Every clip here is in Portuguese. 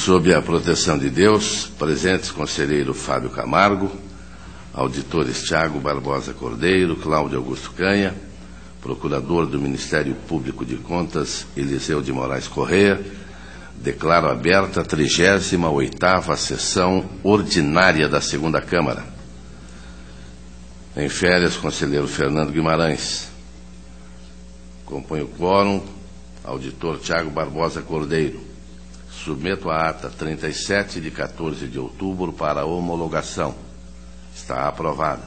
Sob a proteção de Deus, presentes conselheiro Fábio Camargo, auditores Tiago Barbosa Cordeiro, Cláudio Augusto Canha, procurador do Ministério Público de Contas, Eliseu de Moraes Corrêa, declaro aberta a 38ª sessão ordinária da Segunda Câmara. Em férias, conselheiro Fernando Guimarães. Compõe o quórum, auditor Tiago Barbosa Cordeiro. Submeto a ata 37 de 14 de outubro para homologação. Está aprovada.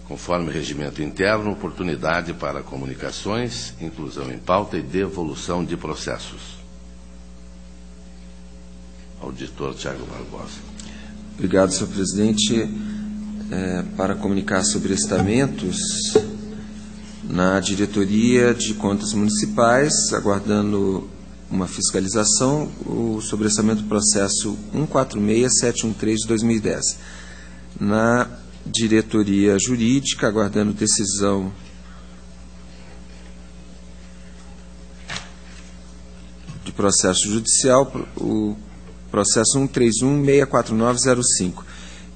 Conforme regimento interno, oportunidade para comunicações, inclusão em pauta e devolução de processos. Auditor Tiago Barbosa. Obrigado, senhor presidente. Para comunicar sobre estamentos na Diretoria de Contas Municipais, aguardando uma fiscalização, o sobrestamento do processo 146713 de 2010. Na Diretoria Jurídica, aguardando decisão de processo judicial, o processo 13164905.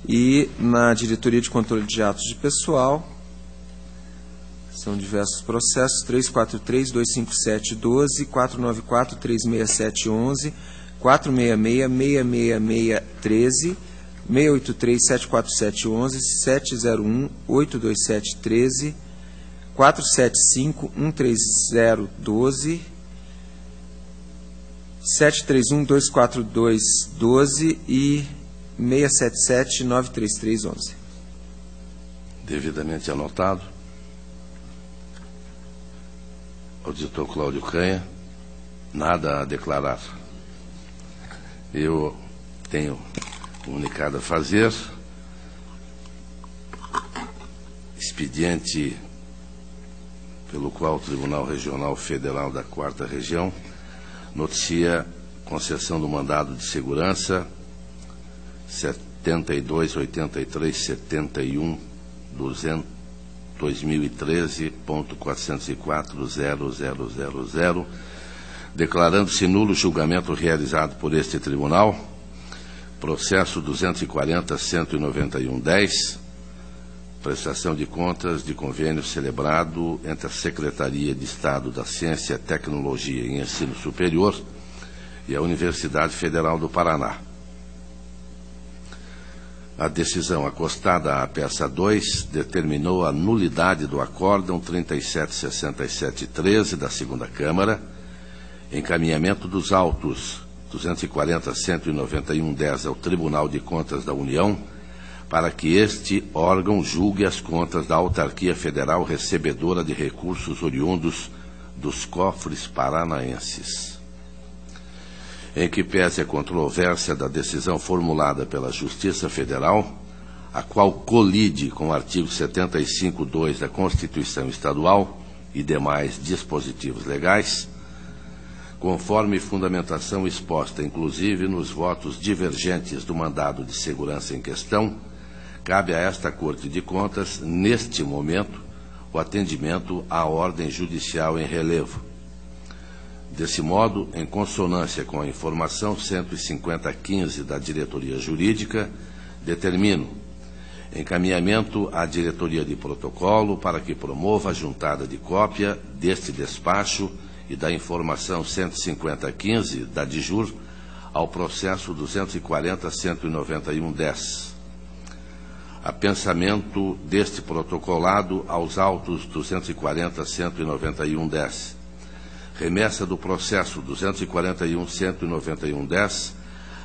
E na Diretoria de Controle de Atos de Pessoal, são diversos processos: 343-257-12, 494-367-11, 466-666-13, 683-747-11, 701-827-13, 475-130-12, 731-242-12 e 677-933-11. Devidamente anotado. Auditor Cláudio Canha, nada a declarar. Eu tenho comunicado a fazer. Expediente pelo qual o Tribunal Regional Federal da 4ª Região noticia concessão do mandado de segurança 7283-71-2013.404.0000, declarando-se nulo o julgamento realizado por este tribunal, processo 240-191-10, prestação de contas de convênio celebrado entre a Secretaria de Estado da Ciência, Tecnologia e Ensino Superior e a Universidade Federal do Paraná. A decisão acostada à peça 2 determinou a nulidade do acórdão 376713 da Segunda Câmara, encaminhamento dos autos 240-191-10 ao Tribunal de Contas da União, para que este órgão julgue as contas da autarquia federal recebedora de recursos oriundos dos cofres paranaenses. Em que pese a controvérsia da decisão formulada pela Justiça Federal, a qual colide com o artigo 75.2 da Constituição Estadual e demais dispositivos legais, conforme fundamentação exposta, inclusive nos votos divergentes do mandado de segurança em questão, cabe a esta Corte de Contas, neste momento, o atendimento à ordem judicial em relevo. Desse modo, em consonância com a informação 15015 da Diretoria Jurídica, determino encaminhamento à Diretoria de Protocolo para que promova a juntada de cópia deste despacho e da informação 15015 da DIJUR ao processo 240-191-10. Apensamento deste protocolado aos autos 240-191-10. Remessa do processo 241-191-10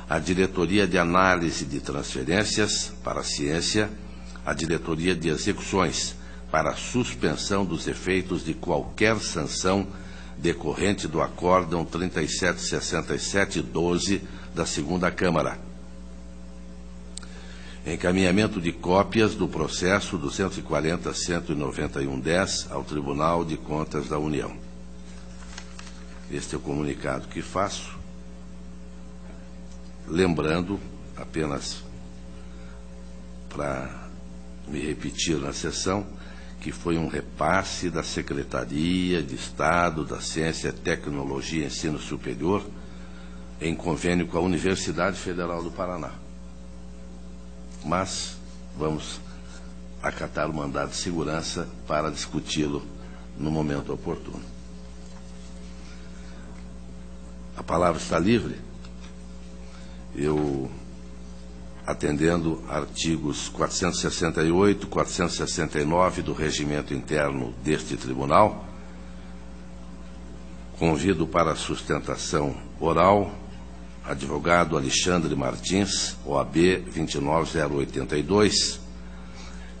à Diretoria de Análise de Transferências para a Ciência, à Diretoria de Execuções para a suspensão dos efeitos de qualquer sanção decorrente do acórdão 3767-12 da Segunda Câmara. Encaminhamento de cópias do processo 240-191-10 ao Tribunal de Contas da União. Este é o comunicado que faço, lembrando, apenas para me repetir na sessão, que foi um repasse da Secretaria de Estado da Ciência, Tecnologia e Ensino Superior em convênio com a Universidade Federal do Paraná. Mas vamos acatar o mandado de segurança para discuti-lo no momento oportuno. A palavra está livre. Eu, atendendo artigos 468, 469 do regimento interno deste tribunal, convido para a sustentação oral advogado Alexandre Martins, OAB 29082,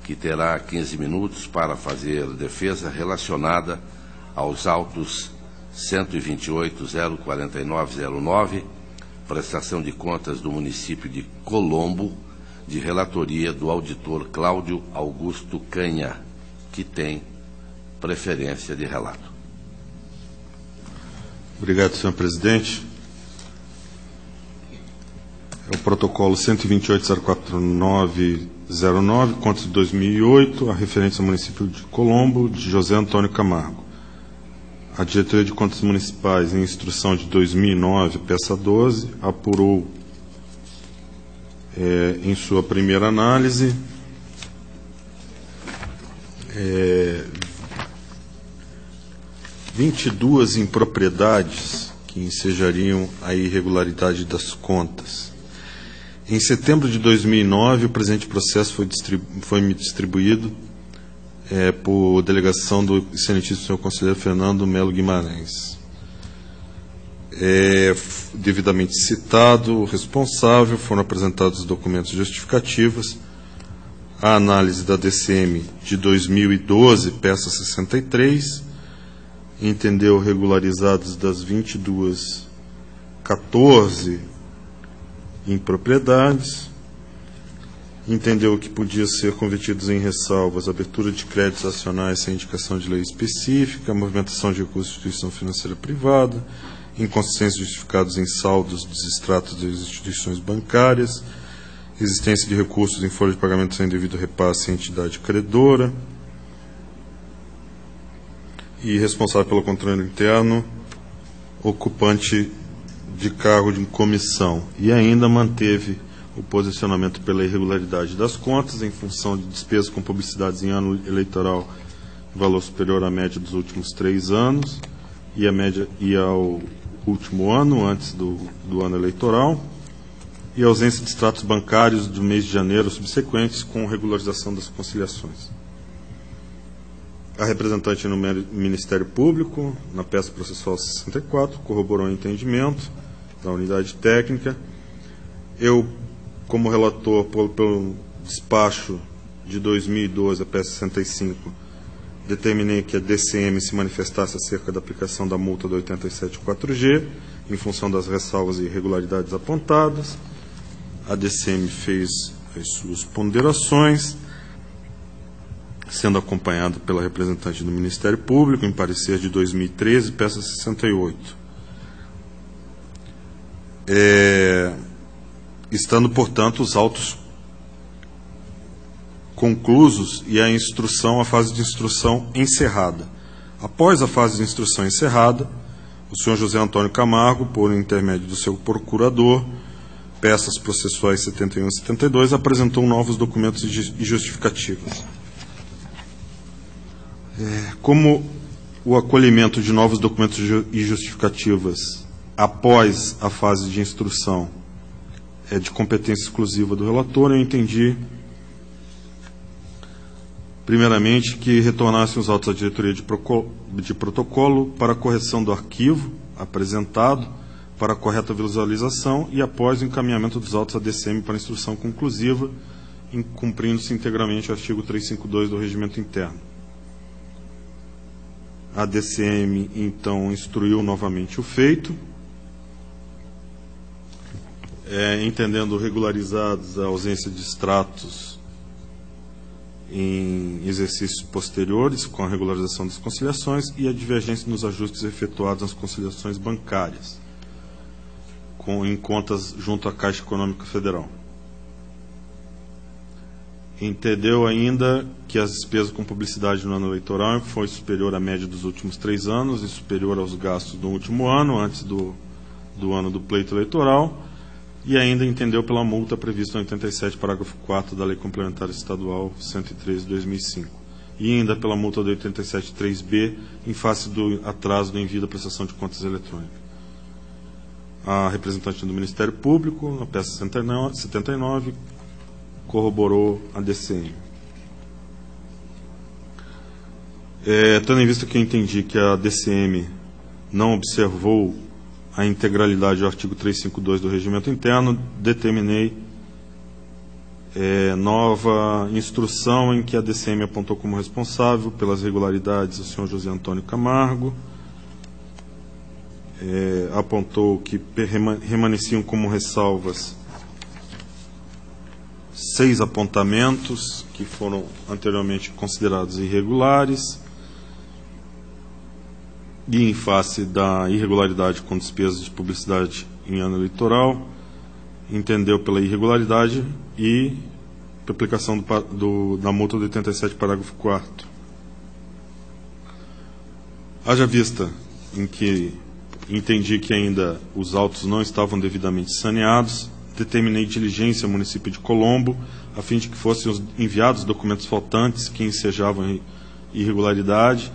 que terá 15 minutos para fazer defesa relacionada aos autos 128.04909, prestação de contas do município de Colombo, de relatoria do auditor Cláudio Augusto Canha, que tem preferência de relato. Obrigado, senhor presidente. É o protocolo 128.04909, contas de 2008, a referência ao município de Colombo, de José Antônio Camargo. A Diretoria de Contas Municipais, em instrução de 2009, peça 12, apurou, em sua primeira análise, 22 impropriedades que ensejariam a irregularidade das contas. Em setembro de 2009, o presente processo foi me distribuído por delegação do excelentíssimo senhor conselheiro Fernando Melo Guimarães. Devidamente citado o responsável, foram apresentados os documentos justificativos. A análise da DCM de 2012, peça 63, entendeu regularizados das 22, 14 impropriedades, entendeu que podia ser convertidos em ressalvas abertura de créditos acionais sem indicação de lei específica, movimentação de recursos de instituição financeira privada, inconsistências justificados em saldos dos extratos das instituições bancárias, existência de recursos em folha de pagamento sem devido repasse em entidade credora, e responsável pelo controle interno, ocupante de cargo de comissão, e ainda manteve o posicionamento pela irregularidade das contas em função de despesas com publicidades em ano eleitoral de valor superior à média dos últimos 3 anos e ao último ano, antes do ano eleitoral, e ausência de extratos bancários do mês de janeiro subsequentes com regularização das conciliações. A representante no Ministério Público, na peça processual 64, corroborou o entendimento da unidade técnica. Eu, como relator, pelo despacho de 2012, a peça 65, determinei que a DCM se manifestasse acerca da aplicação da multa do 87.4G, em função das ressalvas e irregularidades apontadas. A DCM fez as suas ponderações, sendo acompanhado pela representante do Ministério Público, em parecer de 2013, peça 68. Estando, portanto, os autos conclusos e a fase de instrução encerrada. Após a fase de instrução encerrada, o senhor José Antônio Camargo, por intermédio do seu procurador, peças processuais 71 e 72, apresentou novos documentos e justificativas. Como o acolhimento de novos documentos e justificativas após a fase de instrução é de competência exclusiva do relator, eu entendi, primeiramente, que retornassem os autos à diretoria de protocolo para a correção do arquivo apresentado, para a correta visualização e após o encaminhamento dos autos à DCM para instrução conclusiva, cumprindo-se integralmente o artigo 352 do Regimento Interno. A DCM, então, instruiu novamente o feito, entendendo regularizados a ausência de extratos em exercícios posteriores, com a regularização das conciliações e a divergência nos ajustes efetuados nas conciliações bancárias, em contas junto à Caixa Econômica Federal. Entendeu ainda que as despesas com publicidade no ano eleitoral foi superior à média dos últimos 3 anos e superior aos gastos do último ano, antes do do ano do pleito eleitoral, e ainda entendeu pela multa prevista no 87, parágrafo 4 da Lei Complementar Estadual 103 de 2005, e ainda pela multa do 87.3b, em face do atraso do envio da prestação de contas eletrônicas. A representante do Ministério Público, na peça 79, corroborou a DCM. Tendo em vista que eu entendi que a DCM não observou a integralidade do artigo 352 do Regimento Interno, determinei nova instrução em que a DCM apontou como responsável pelas irregularidades o senhor José Antônio Camargo, apontou que remanesciam como ressalvas 6 apontamentos que foram anteriormente considerados irregulares, e em face da irregularidade com despesas de publicidade em ano eleitoral, entendeu pela irregularidade e pela aplicação da multa do 87, parágrafo 4º. Haja vista em que entendi que ainda os autos não estavam devidamente saneados, determinei diligência ao município de Colombo, a fim de que fossem enviados documentos faltantes que ensejavam irregularidade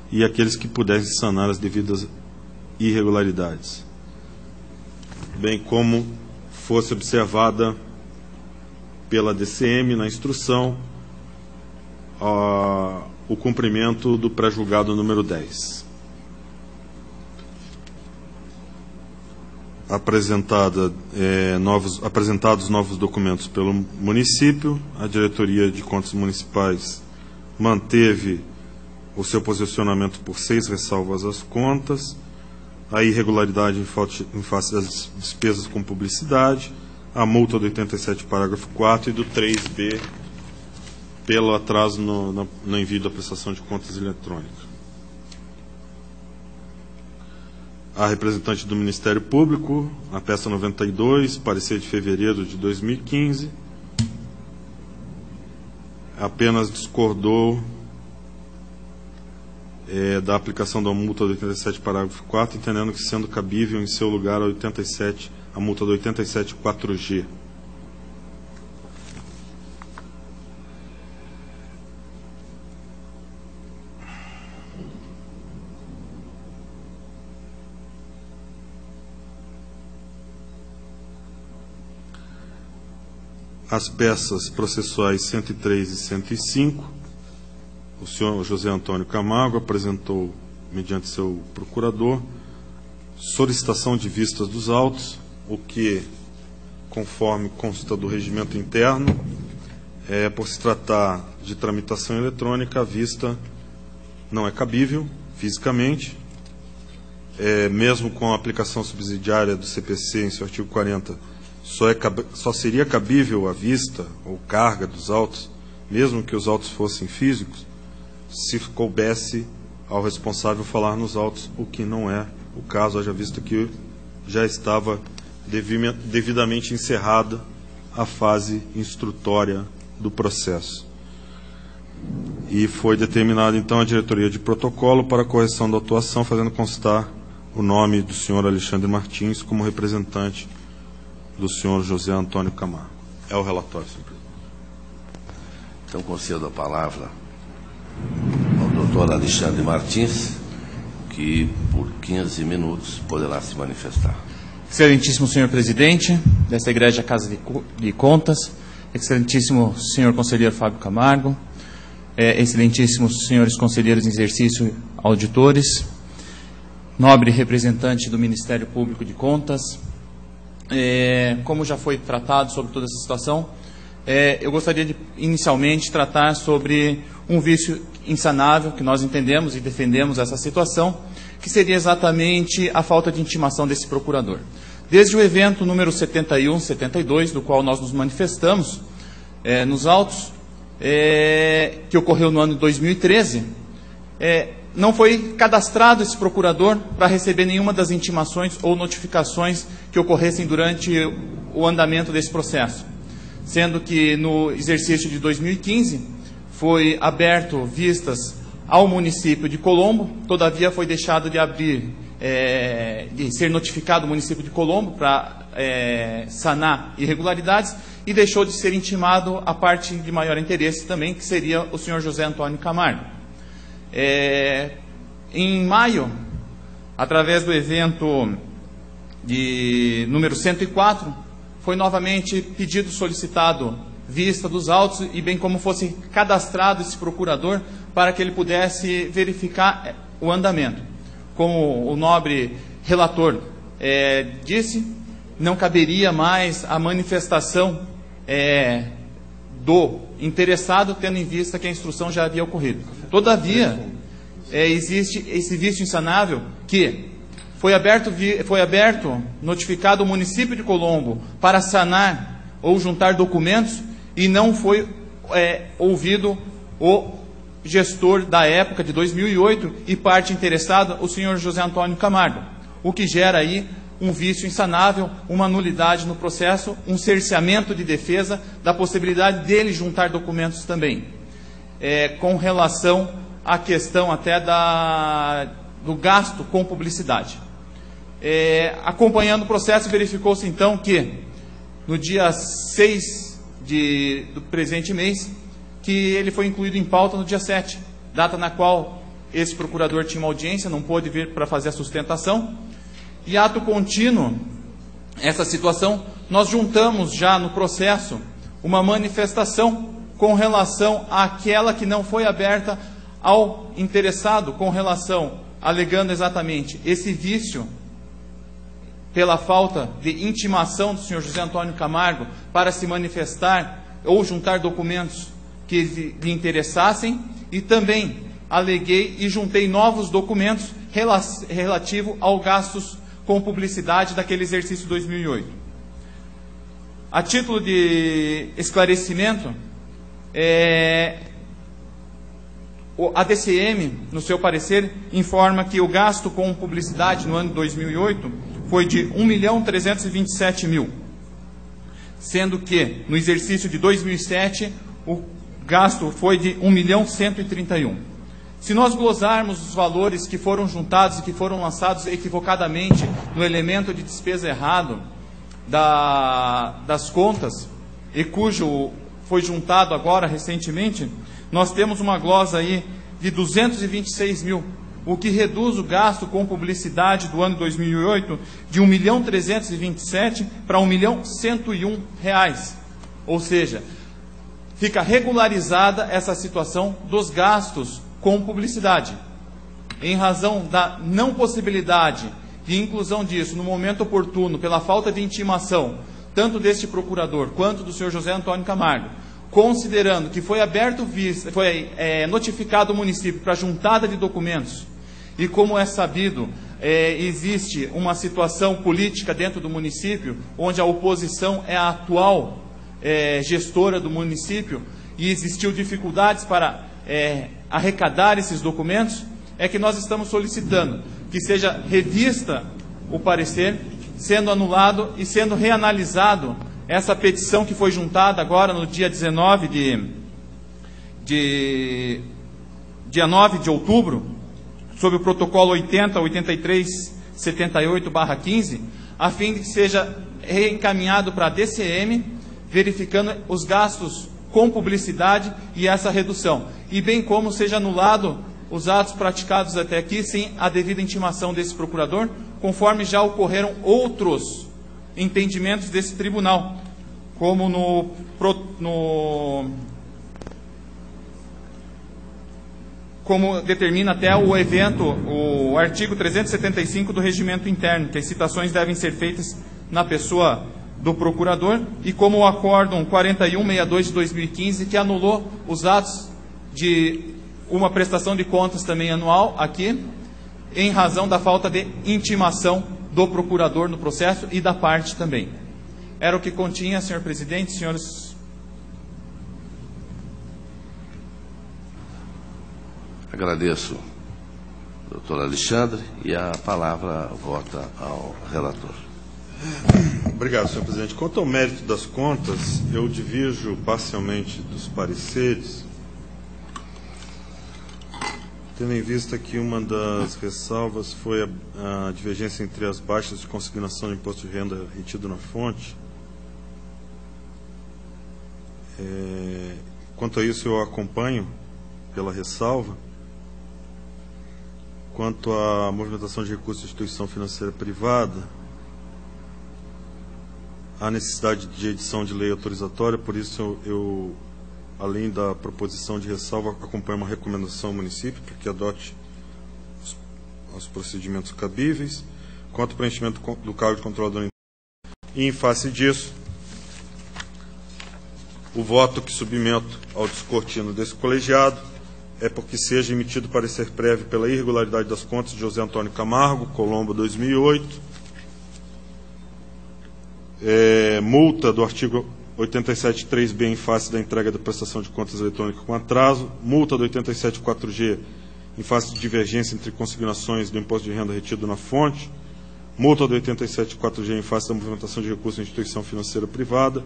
e aqueles que pudessem sanar as devidas irregularidades, bem como fosse observada pela DCM na instrução o cumprimento do pré-julgado número 10. Apresentados novos documentos pelo município, a Diretoria de Contas Municipais manteve o seu posicionamento por 6 ressalvas às contas, a irregularidade em face das despesas com publicidade, a multa do 87, parágrafo 4 e do 3b pelo atraso no envio da prestação de contas eletrônicas. A representante do Ministério Público, a peça 92, parecer de fevereiro de 2015, apenas discordou da aplicação da multa do 87, parágrafo 4, entendendo que sendo cabível em seu lugar a multa do 87, 4G. As peças processuais 103 e 105, o senhor José Antônio Camargo apresentou, mediante seu procurador, solicitação de vistas dos autos, o que, conforme consta do regimento interno, por se tratar de tramitação eletrônica, a vista não é cabível fisicamente, mesmo com a aplicação subsidiária do CPC em seu artigo 40, só seria cabível a vista ou carga dos autos, mesmo que os autos fossem físicos, se coubesse ao responsável falar nos autos, o que não é o caso, haja visto que já estava devidamente encerrada a fase instrutória do processo. E foi determinada, então, a diretoria de protocolo para a correção da autuação, fazendo constar o nome do senhor Alexandre Martins como representante do senhor José Antônio Camargo. É o relatório, senhor presidente. Então, concedo a palavra ao doutor Alexandre Martins, que por 15 minutos poderá se manifestar. Excelentíssimo senhor presidente desta Igreja Casa de Contas, excelentíssimo senhor conselheiro Fábio Camargo, excelentíssimos senhores conselheiros em exercício, auditores, nobre representante do Ministério Público de Contas, como já foi tratado sobre toda essa situação, eu gostaria de inicialmente tratar sobre um vício insanável que nós entendemos e defendemos essa situação, que seria exatamente a falta de intimação desse procurador. Desde o evento número 71-72, do qual nós nos manifestamos nos autos, que ocorreu no ano de 2013, não foi cadastrado esse procurador para receber nenhuma das intimações ou notificações que ocorressem durante o andamento desse processo, sendo que no exercício de 2015 foi aberto vistas ao município de Colombo, todavia foi deixado de abrir de ser notificado o município de Colombo para sanar irregularidades, e deixou de ser intimado a parte de maior interesse também, que seria o senhor José Antônio Camargo. Em maio, através do evento de número 104, foi novamente pedido, solicitado vista dos autos, e bem como fosse cadastrado esse procurador para que ele pudesse verificar o andamento. Como o nobre relator disse, não caberia mais a manifestação do interessado, tendo em vista que a instrução já havia ocorrido. Todavia, existe esse vício insanável que foi aberto, notificado o município de Colombo para sanar ou juntar documentos, e não foi ouvido o gestor da época de 2008 e parte interessada, o senhor José Antônio Camargo, o que gera aí um vício insanável, uma nulidade no processo, um cerceamento de defesa da possibilidade dele juntar documentos também, com relação à questão até do gasto com publicidade. Acompanhando o processo, verificou-se então que no dia 6 do presente mês, que ele foi incluído em pauta no dia 7, data na qual esse procurador tinha uma audiência, não pôde vir para fazer a sustentação, e ato contínuo, essa situação, nós juntamos já no processo uma manifestação com relação àquela que não foi aberta ao interessado, com relação, alegando exatamente esse vício pela falta de intimação do senhor José Antônio Camargo para se manifestar ou juntar documentos que lhe interessassem, e também aleguei e juntei novos documentos relativo aos gastos com publicidade daquele exercício 2008. A título de esclarecimento, a DCM, no seu parecer, informa que o gasto com publicidade no ano de 2008 foi de R$ 1.327.000, sendo que no exercício de 2007 o gasto foi de R$ 1.131.000. Se nós glosarmos os valores que foram juntados e que foram lançados equivocadamente no elemento de despesa errado das contas, e cujo foi juntado agora recentemente, nós temos uma glosa aí de 226.000, o que reduz o gasto com publicidade do ano 2008 de 1.327.000 para R$ 1.101.000. Ou seja, fica regularizada essa situação dos gastos com publicidade. Em razão da não possibilidade de inclusão disso no momento oportuno, pela falta de intimação, tanto deste procurador quanto do senhor José Antônio Camargo, considerando que foi notificado o município para juntada de documentos, e como é sabido, existe uma situação política dentro do município, onde a oposição é a atual gestora do município, e existiu dificuldades para arrecadar esses documentos, é que nós estamos solicitando que seja revista o parecer, sendo anulado e sendo reanalisado essa petição que foi juntada agora no dia 19 dia 9 de outubro, sob o protocolo 80.83.78/15, a fim de que seja reencaminhado para a DCM, verificando os gastos com publicidade e essa redução, e bem como seja anulado os atos praticados até aqui sem a devida intimação desse procurador, conforme já ocorreram outros entendimentos desse tribunal, como como determina até o artigo 375 do Regimento Interno, que as citações devem ser feitas na pessoa do procurador, e como o Acórdão 4162 de 2015, que anulou os atos de uma prestação de contas também anual aqui, em razão da falta de intimação do procurador no processo e da parte também. Era o que continha, senhor presidente, senhores. Agradeço, doutor Alexandre, e a palavra volta ao relator. Obrigado, senhor presidente. Quanto ao mérito das contas, eu divijo parcialmente dos pareceres, Tendo em vista que uma das ressalvas foi a divergência entre as baixas de consignação de imposto de renda retido na fonte, quanto a isso eu acompanho pela ressalva. Quanto à movimentação de recursos de instituição financeira privada, há necessidade de edição de lei autorizatória, por isso eu além da proposição de ressalva, acompanha uma recomendação ao município para que adote os procedimentos cabíveis. Quanto ao preenchimento do cargo de controlador, e em face disso, o voto que submeto ao descortino desse colegiado é porque seja emitido parecer prévio pela irregularidade das contas de José Antônio Camargo, Colombo, 2008, multa do artigo 87.3b em face da entrega da prestação de contas eletrônicas com atraso, multa do 87.4g em face de divergência entre consignações do imposto de renda retido na fonte, multa do 87.4g em face da movimentação de recursos em instituição financeira privada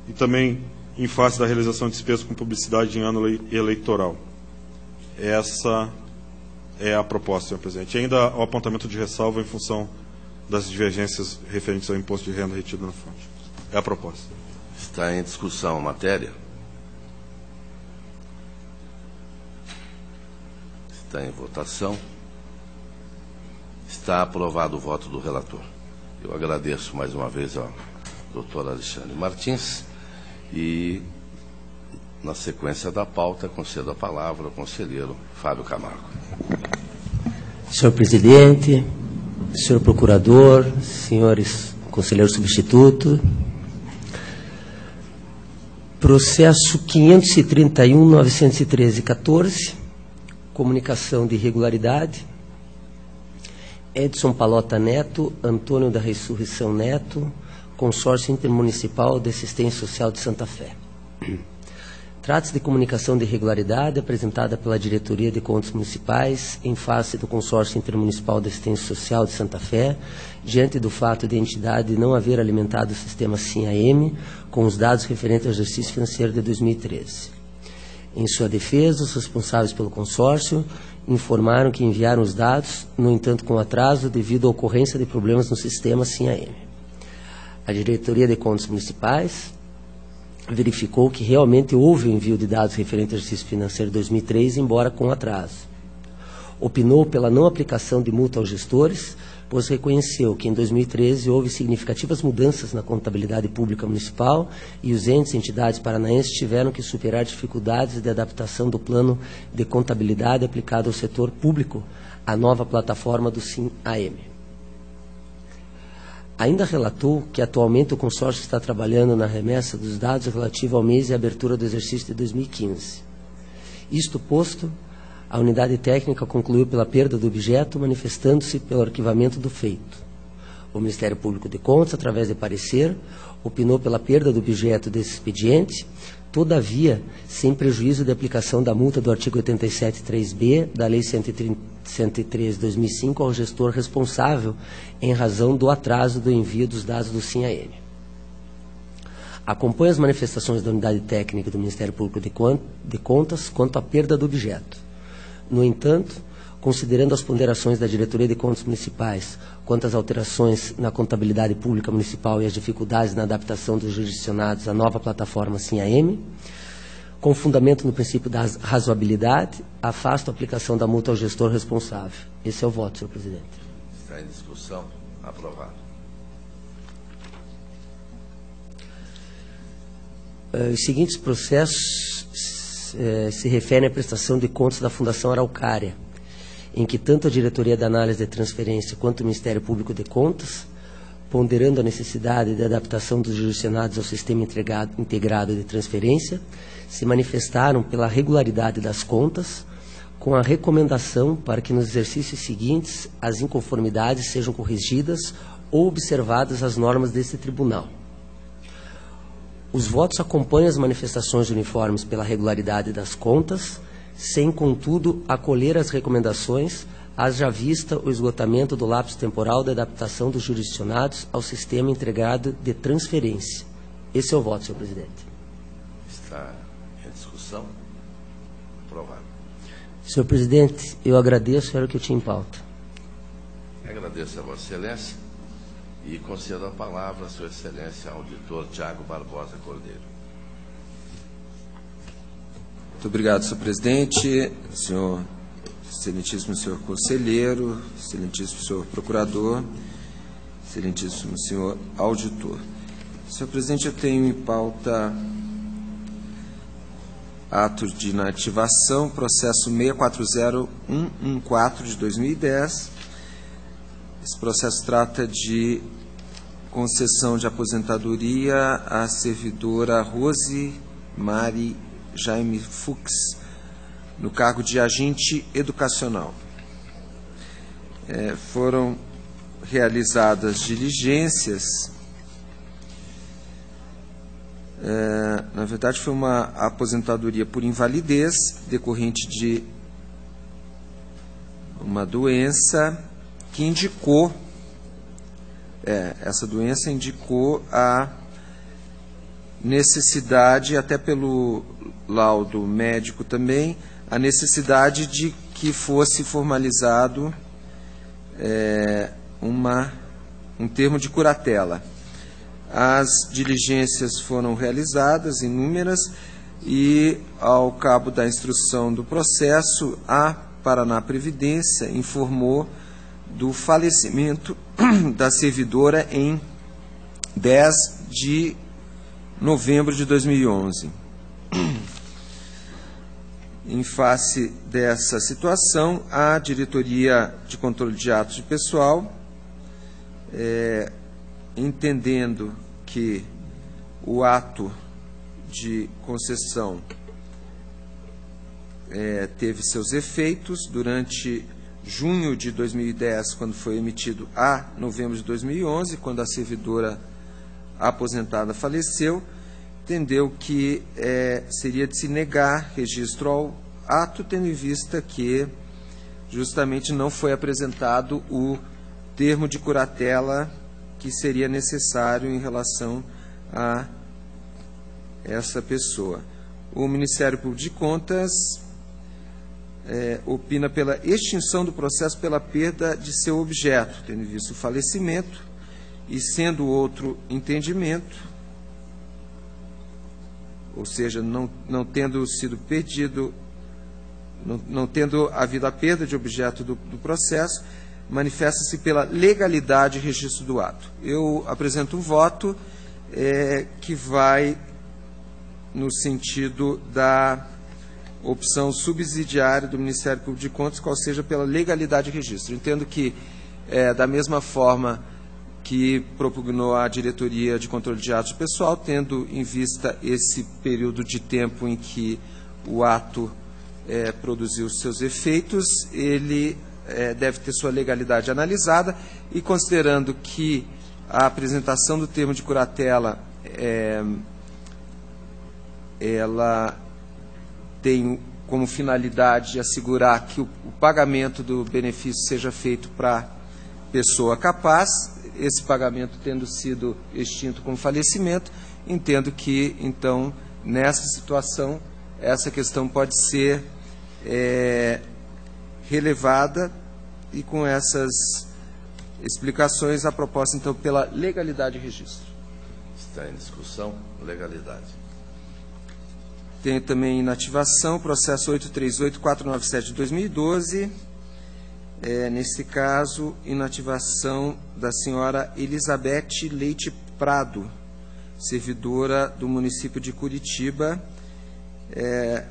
e também em face da realização de despesas com publicidade em ano eleitoral. Essa é a proposta, senhor presidente. E ainda o apontamento de ressalva em função das divergências referentes ao imposto de renda retido na fonte. É a proposta. Está em discussão a matéria? Está em votação? Está aprovado o voto do relator. Eu agradeço mais uma vez ao doutor Alexandre Martins e, na sequência da pauta, concedo a palavra ao conselheiro Fábio Camargo. Senhor presidente, senhor procurador, senhores conselheiros substitutos, processo 531.913.14, comunicação de irregularidade, Edson Palota Neto, Antônio da Ressurreição Neto, Consórcio Intermunicipal de Assistência Social de Santa Fé. Trata-se de comunicação de irregularidade apresentada pela Diretoria de Contas Municipais em face do Consórcio Intermunicipal de Assistência Social de Santa Fé, diante do fato de a entidade não haver alimentado o sistema SIM-AM com os dados referentes ao exercício financeiro de 2013. Em sua defesa, os responsáveis pelo consórcio informaram que enviaram os dados, no entanto com atraso, devido à ocorrência de problemas no sistema SIM-AM. A Diretoria de Contas Municipais verificou que realmente houve o envio de dados referentes ao exercício financeiro de 2003, embora com atraso. Opinou pela não aplicação de multa aos gestores, pois reconheceu que em 2013 houve significativas mudanças na contabilidade pública municipal e os entes e entidades paranaenses tiveram que superar dificuldades de adaptação do plano de contabilidade aplicado ao setor público à nova plataforma do SIM-AM. Ainda relatou que atualmente o consórcio está trabalhando na remessa dos dados relativos ao mês de abertura do exercício de 2015. Isto posto, a unidade técnica concluiu pela perda do objeto, manifestando-se pelo arquivamento do feito. O Ministério Público de Contas, através de parecer, opinou pela perda do objeto desse expediente, todavia, sem prejuízo de aplicação da multa do artigo 87.3b da Lei 103/2005 ao gestor responsável em razão do atraso do envio dos dados do SIM-AM. Acompanha as manifestações da unidade técnica do Ministério Público de Contas quanto à perda do objeto. No entanto, considerando as ponderações da Diretoria de Contas Municipais quanto às alterações na contabilidade pública municipal e as dificuldades na adaptação dos jurisdicionados à nova plataforma SIM-AM, com fundamento no princípio da razoabilidade, afasta a aplicação da multa ao gestor responsável. Esse é o voto, senhor presidente. Está em discussão. Aprovado. Os seguintes processos se referem à prestação de contas da Fundação Araucária, em que tanto a Diretoria da Análise de Transferência quanto o Ministério Público de Contas, ponderando a necessidade de adaptação dos jurisdicionados ao sistema integrado de transferência, se manifestaram pela regularidade das contas, com a recomendação para que nos exercícios seguintes as inconformidades sejam corrigidas ou observadas as normas deste tribunal. Os votos acompanham as manifestações uniformes pela regularidade das contas, sem, contudo, acolher as recomendações, haja vista o esgotamento do lapso temporal da adaptação dos jurisdicionados ao sistema integrado de transferência. Esse é o voto, senhor presidente. Está em discussão. Aprovado. Senhor presidente, eu agradeço, era o que eu tinha em pauta. Agradeço a Vossa Excelência e concedo a palavra à Sua Excelência, auditor Tiago Barbosa Cordeiro. Muito obrigado, senhor presidente, excelentíssimo senhor conselheiro, excelentíssimo senhor procurador, excelentíssimo senhor auditor. Senhor presidente, eu tenho em pauta ato de inativação, processo 640114 de 2010. Esse processo trata de concessão de aposentadoria à servidora Rose Mari Jaime Fux, no cargo de agente educacional. Foram realizadas diligências. Na verdade, foi uma aposentadoria por invalidez decorrente de uma doença que indicou, essa doença indicou a necessidade, até pelo laudo médico também, a necessidade de que fosse formalizado um termo de curatela. As diligências foram realizadas, inúmeras, e, ao cabo da instrução do processo, a Paraná Previdência informou do falecimento da servidora em 10 de novembro de 2011. Em face dessa situação, a Diretoria de Controle de Atos de Pessoal, entendendo que o ato de concessão teve seus efeitos durante junho de 2010, quando foi emitido, a novembro de 2011, quando a servidora aposentada faleceu, entendeu que seria de se negar registro ao ato, tendo em vista que justamente não foi apresentado o termo de curatela que seria necessário em relação a essa pessoa. O Ministério Público de Contas opina pela extinção do processo pela perda de seu objeto, tendo em vista o falecimento, e sendo outro entendimento, ou seja, não tendo sido perdido, não tendo havido a perda de objeto do processo, manifesta-se pela legalidade e registro do ato. Eu apresento um voto que vai no sentido da opção subsidiária do Ministério Público de Contas, qual seja pela legalidade e registro. Entendo que, da mesma forma que propugnou a Diretoria de Controle de Atos Pessoal, tendo em vista esse período de tempo em que o ato produziu seus efeitos, ele deve ter sua legalidade analisada, e considerando que a apresentação do termo de curatela ela tem como finalidade assegurar que o pagamento do benefício seja feito para pessoa capaz, esse pagamento tendo sido extinto com falecimento, entendo que, então, nessa situação, essa questão pode ser relevada, e com essas explicações, a proposta, então, pela legalidade e registro. Está em discussão, legalidade. Tenho também inativação, processo 838497 de 2012. Nesse caso, inativação da senhora Elizabeth Leite Prado, servidora do município de Curitiba,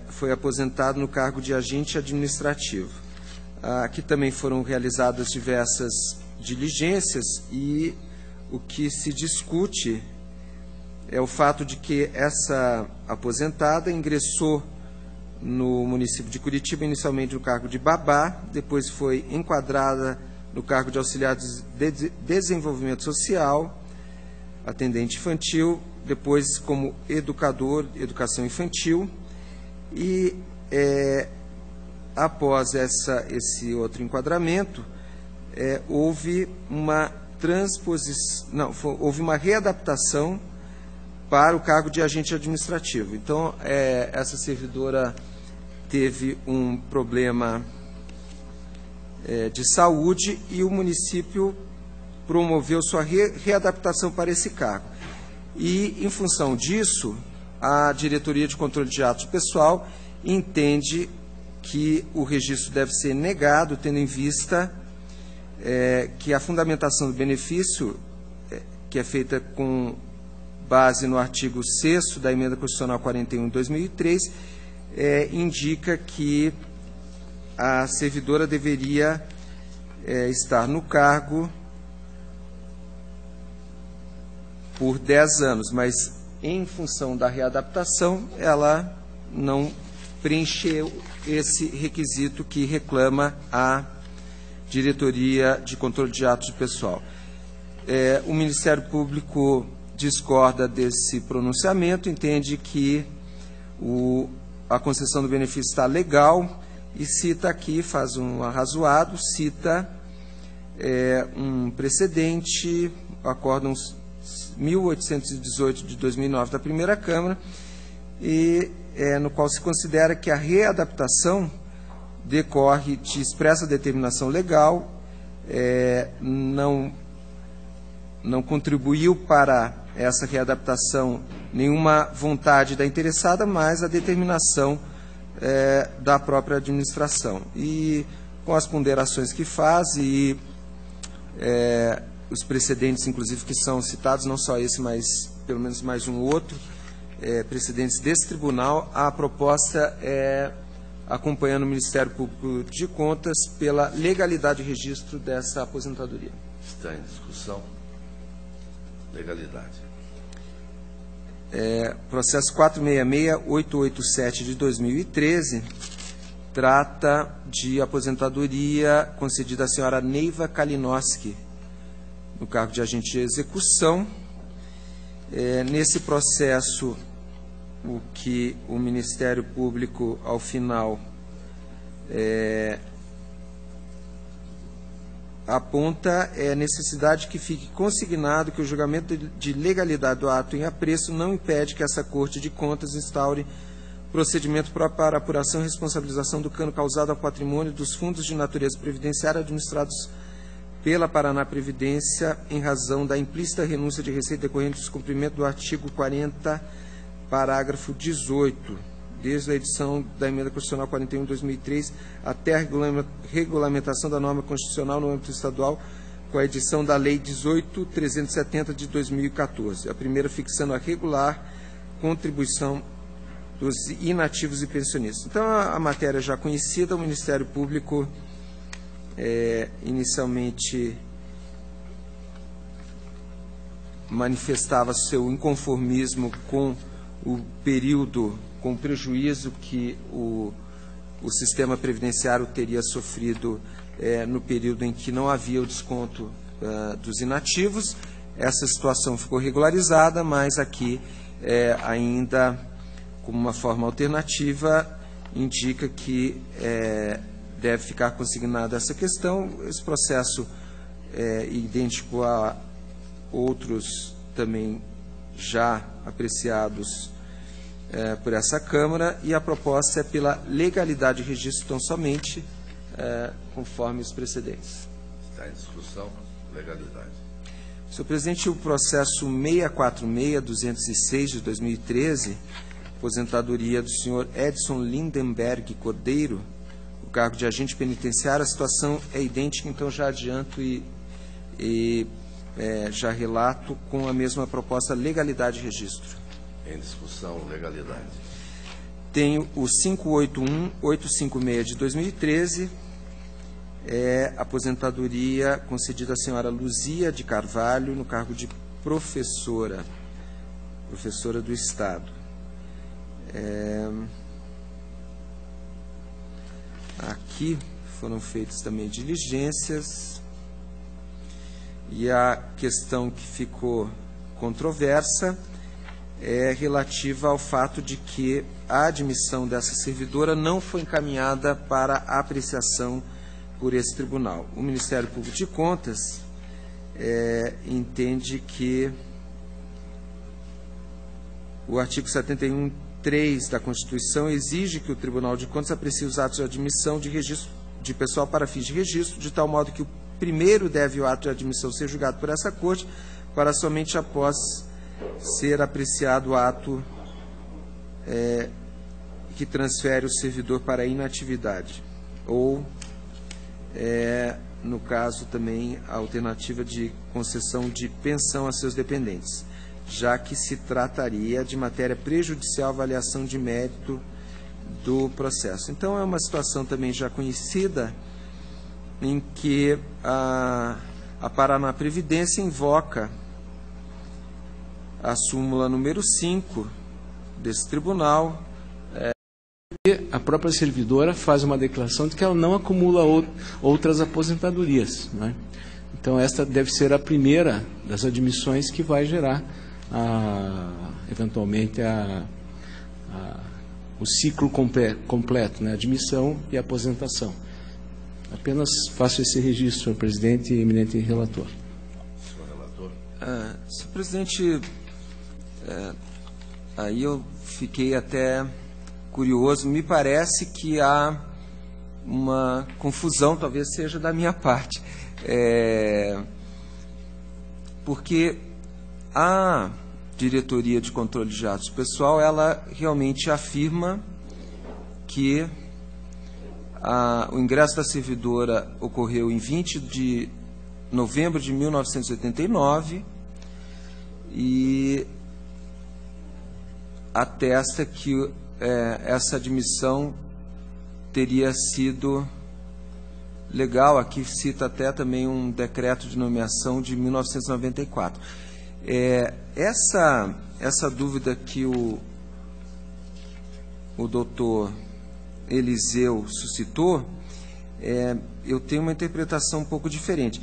foi aposentada no cargo de agente administrativo. Aqui também foram realizadas diversas diligências, e o que se discute é o fato de que essa aposentada ingressou no município de Curitiba, inicialmente no cargo de babá, depois foi enquadrada no cargo de auxiliar de desenvolvimento social, atendente infantil, depois como educador, educação infantil, e após esse outro enquadramento, houve uma houve uma readaptação para o cargo de agente administrativo. Então, essa servidora teve um problema de saúde e o município promoveu sua readaptação para esse cargo. E, em função disso, a Diretoria de Controle de Atos Pessoal entende que o registro deve ser negado, tendo em vista que a fundamentação do benefício, que é feita com base no artigo 6º da Emenda Constitucional 41 de 2003, indica que a servidora deveria estar no cargo por 10 anos, mas, em função da readaptação, ela não preencheu esse requisito que reclama a Diretoria de Controle de Atos Pessoal. O Ministério Público discorda desse pronunciamento, entende que a concessão do benefício está legal e cita aqui, faz um arrazoado, cita um precedente, o Acórdão 1818 de 2009 da Primeira Câmara, no qual se considera que a readaptação decorre de expressa determinação legal, não contribuiu para essa readaptação nenhuma vontade da interessada, mas a determinação da própria administração. E com as ponderações que faz e os precedentes, inclusive, que são citados, não só esse, mas pelo menos mais um outro, precedentes desse tribunal, a proposta é acompanhando o Ministério Público de Contas pela legalidade de registro dessa aposentadoria. Está em discussão. Legalidade. Processo 466-887 de 2013 trata de aposentadoria concedida à senhora Neiva Kalinowski, no cargo de agente de execução. Nesse processo, o que o Ministério Público, ao final, aponta é a necessidade que fique consignado que o julgamento de legalidade do ato em apreço não impede que essa Corte de Contas instaure procedimento para apuração e responsabilização do dano causado ao patrimônio dos fundos de natureza previdenciária administrados pela Paraná Previdência em razão da implícita renúncia de receita decorrente do descumprimento do artigo 40, parágrafo 18, desde a edição da Emenda Constitucional 41 de 2003 até a regulamentação da norma constitucional no âmbito estadual com a edição da Lei 18.370 de 2014, a primeira fixando a regular contribuição dos inativos e pensionistas. Então, a matéria já conhecida, o Ministério Público inicialmente manifestava seu inconformismo com o período, com o prejuízo que o sistema previdenciário teria sofrido no período em que não havia o desconto dos inativos. Essa situação ficou regularizada, mas aqui ainda, como uma forma alternativa, indica que deve ficar consignada essa questão. Esse processo é idêntico a outros também já apreciados por essa Câmara, e a proposta é pela legalidade de registro tão somente, conforme os precedentes. Está em discussão. Legalidade. Senhor presidente, o processo 646-206 de 2013, aposentadoria do senhor Edson Lindenberg Cordeiro, o cargo de agente penitenciário, a situação é idêntica, então já adianto e já relato com a mesma proposta, legalidade de registro. Em discussão, legalidade. Tenho o 581-856 de 2013, aposentadoria concedida à senhora Luzia de Carvalho, no cargo de professora do Estado. Aqui foram feitas também diligências, e a questão que ficou controversa é relativa ao fato de que a admissão dessa servidora não foi encaminhada para apreciação por esse tribunal. O Ministério Público de Contas entende que o artigo 71 3 da Constituição exige que o Tribunal de Contas aprecie os atos de admissão de registro de pessoal para fins de registro, de tal modo que o primeiro deve o ato de admissão ser julgado por essa Corte, para somente após ser apreciado o ato que transfere o servidor para a inatividade, ou, no caso também, a alternativa de concessão de pensão a seus dependentes, já que se trataria de matéria prejudicial à avaliação de mérito do processo. Então, é uma situação também já conhecida, em que a Paraná Previdência invoca a súmula número 5 desse tribunal. A própria servidora faz uma declaração de que ela não acumula outras aposentadorias, né? Então, esta deve ser a primeira das admissões que vai gerar, eventualmente, o ciclo completo, né? Admissão e aposentação. Apenas faço esse registro, senhor presidente e eminente relator. Senhor relator. Senhor presidente, aí eu fiquei até curioso. Me parece que há uma confusão, talvez seja da minha parte, porque a Diretoria de Controle de Atos Pessoal, ela realmente afirma que o ingresso da servidora ocorreu em 20 de novembro de 1989 e atesta que essa admissão teria sido legal. Aqui cita até também um decreto de nomeação de 1994. Essa dúvida que o doutor Eliseu suscitou, eu tenho uma interpretação um pouco diferente.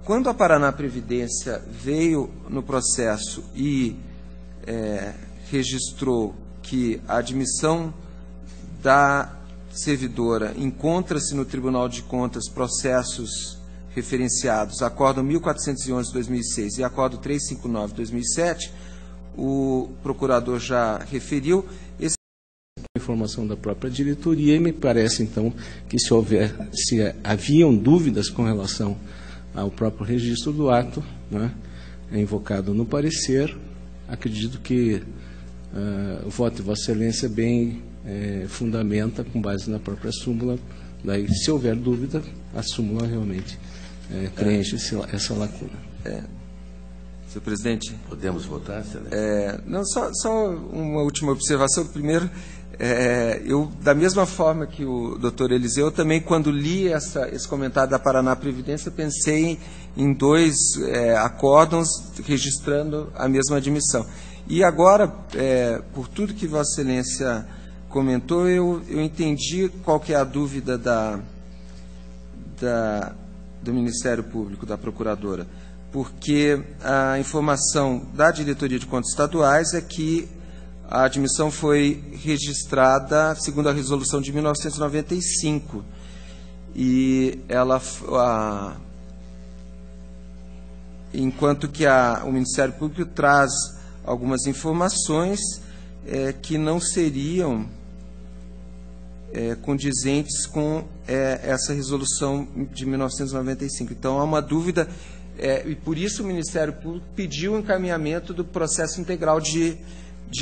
Quando a Paraná Previdência veio no processo e registrou que a admissão da servidora encontra-se no Tribunal de Contas processos referenciados, Acórdão 1411/2006 e Acórdão 359/2007, o procurador já referiu. Informação da própria diretoria, e me parece, então, que se haviam dúvidas com relação ao próprio registro do ato, né, invocado no parecer, acredito que o voto de Vossa Excelência bem fundamenta com base na própria súmula. Daí, se houver dúvida, a súmula realmente preenche essa lacuna. Senhor presidente. Podemos votar, Excelência? Não, só uma última observação. Primeiro, eu, da mesma forma que o doutor Eliseu, eu também, quando li esse comentário da Paraná Previdência, pensei em dois acórdãos registrando a mesma admissão. E agora, por tudo que Vossa Excelência comentou, eu entendi qual que é a dúvida do Ministério Público, da Procuradora, porque a informação da Diretoria de Contas Estaduais é que a admissão foi registrada segundo a resolução de 1995, e enquanto que o Ministério Público traz algumas informações que não seriam condizentes com essa resolução de 1995. Então, há uma dúvida, e por isso o Ministério Público pediu o encaminhamento do processo integral de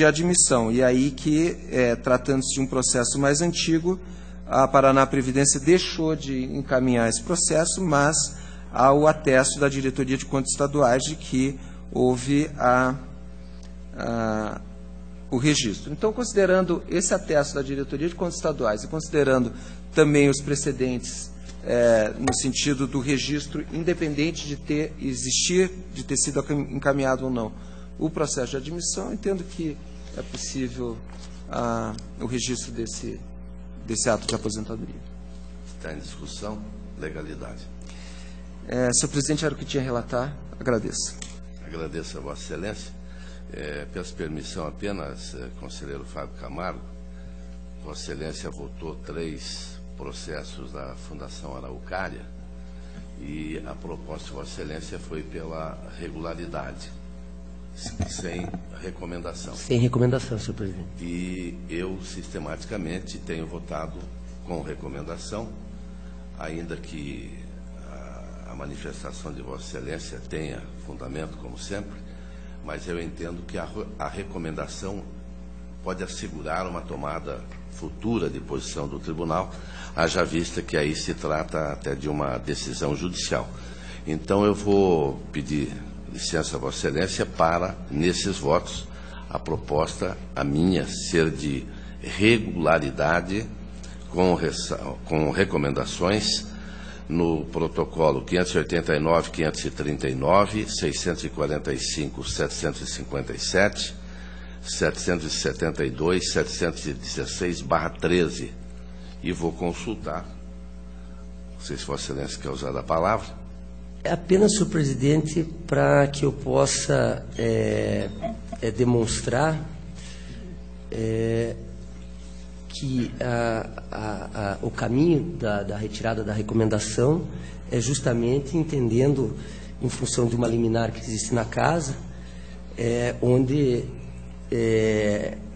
admissão. E aí que, tratando-se de um processo mais antigo, a Paraná Previdência deixou de encaminhar esse processo, mas há o atesto da Diretoria de Contas Estaduais de que houve o registro. Então, considerando esse atesto da Diretoria de Contas Estaduais e considerando também os precedentes no sentido do registro, independente de ter sido encaminhado ou não o processo de admissão, entendo que é possível o registro desse ato de aposentadoria. Está em discussão. Legalidade. Senhor presidente, era o que tinha a relatar. Agradeço. Agradeço a Vossa Excelência. Peço permissão apenas, conselheiro Fábio Camargo. Vossa Excelência votou 3 processos da Fundação Araucária e a proposta de Vossa Excelência foi pela regularidade. Sem recomendação. Sem recomendação, senhor presidente. E eu, sistematicamente, tenho votado com recomendação, ainda que a manifestação de Vossa Excelência tenha fundamento, como sempre, mas eu entendo que a recomendação pode assegurar uma tomada futura de posição do tribunal, haja vista que aí se trata até de uma decisão judicial. Então eu vou pedir licença a Vossa Excelência para, nesses votos, a proposta, a minha, ser de regularidade com recomendações no protocolo 589, 539, 645, 757, 772, 716/13. E vou consultar, não sei se Vossa Excelência quer usar a palavra. É apenas, senhor presidente, para que eu possa demonstrar que o caminho da retirada da recomendação é justamente entendendo, em função de uma liminar que existe na casa, onde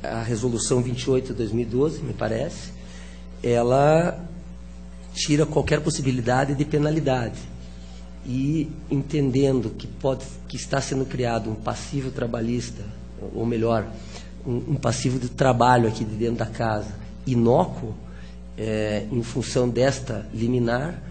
a resolução 28 de 2012, me parece, ela tira qualquer possibilidade de penalidade. E entendendo que está sendo criado um passivo trabalhista, ou melhor, um passivo de trabalho aqui de dentro da casa, inócuo, em função desta liminar,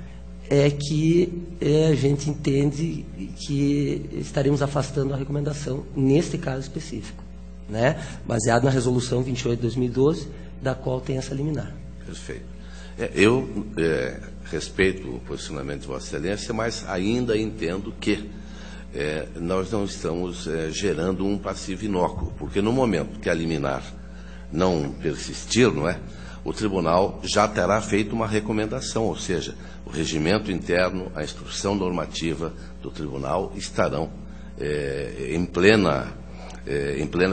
que a gente entende que estaremos afastando a recomendação, neste caso específico, né? Baseado na resolução 28 de 2012, da qual tem essa liminar. Perfeito. Eu respeito o posicionamento de Vossa Excelência, mas ainda entendo que nós não estamos gerando um passivo inócuo, porque no momento que a liminar não persistir, não é, o tribunal já terá feito uma recomendação, ou seja, o regimento interno, a instrução normativa do tribunal estarão em plena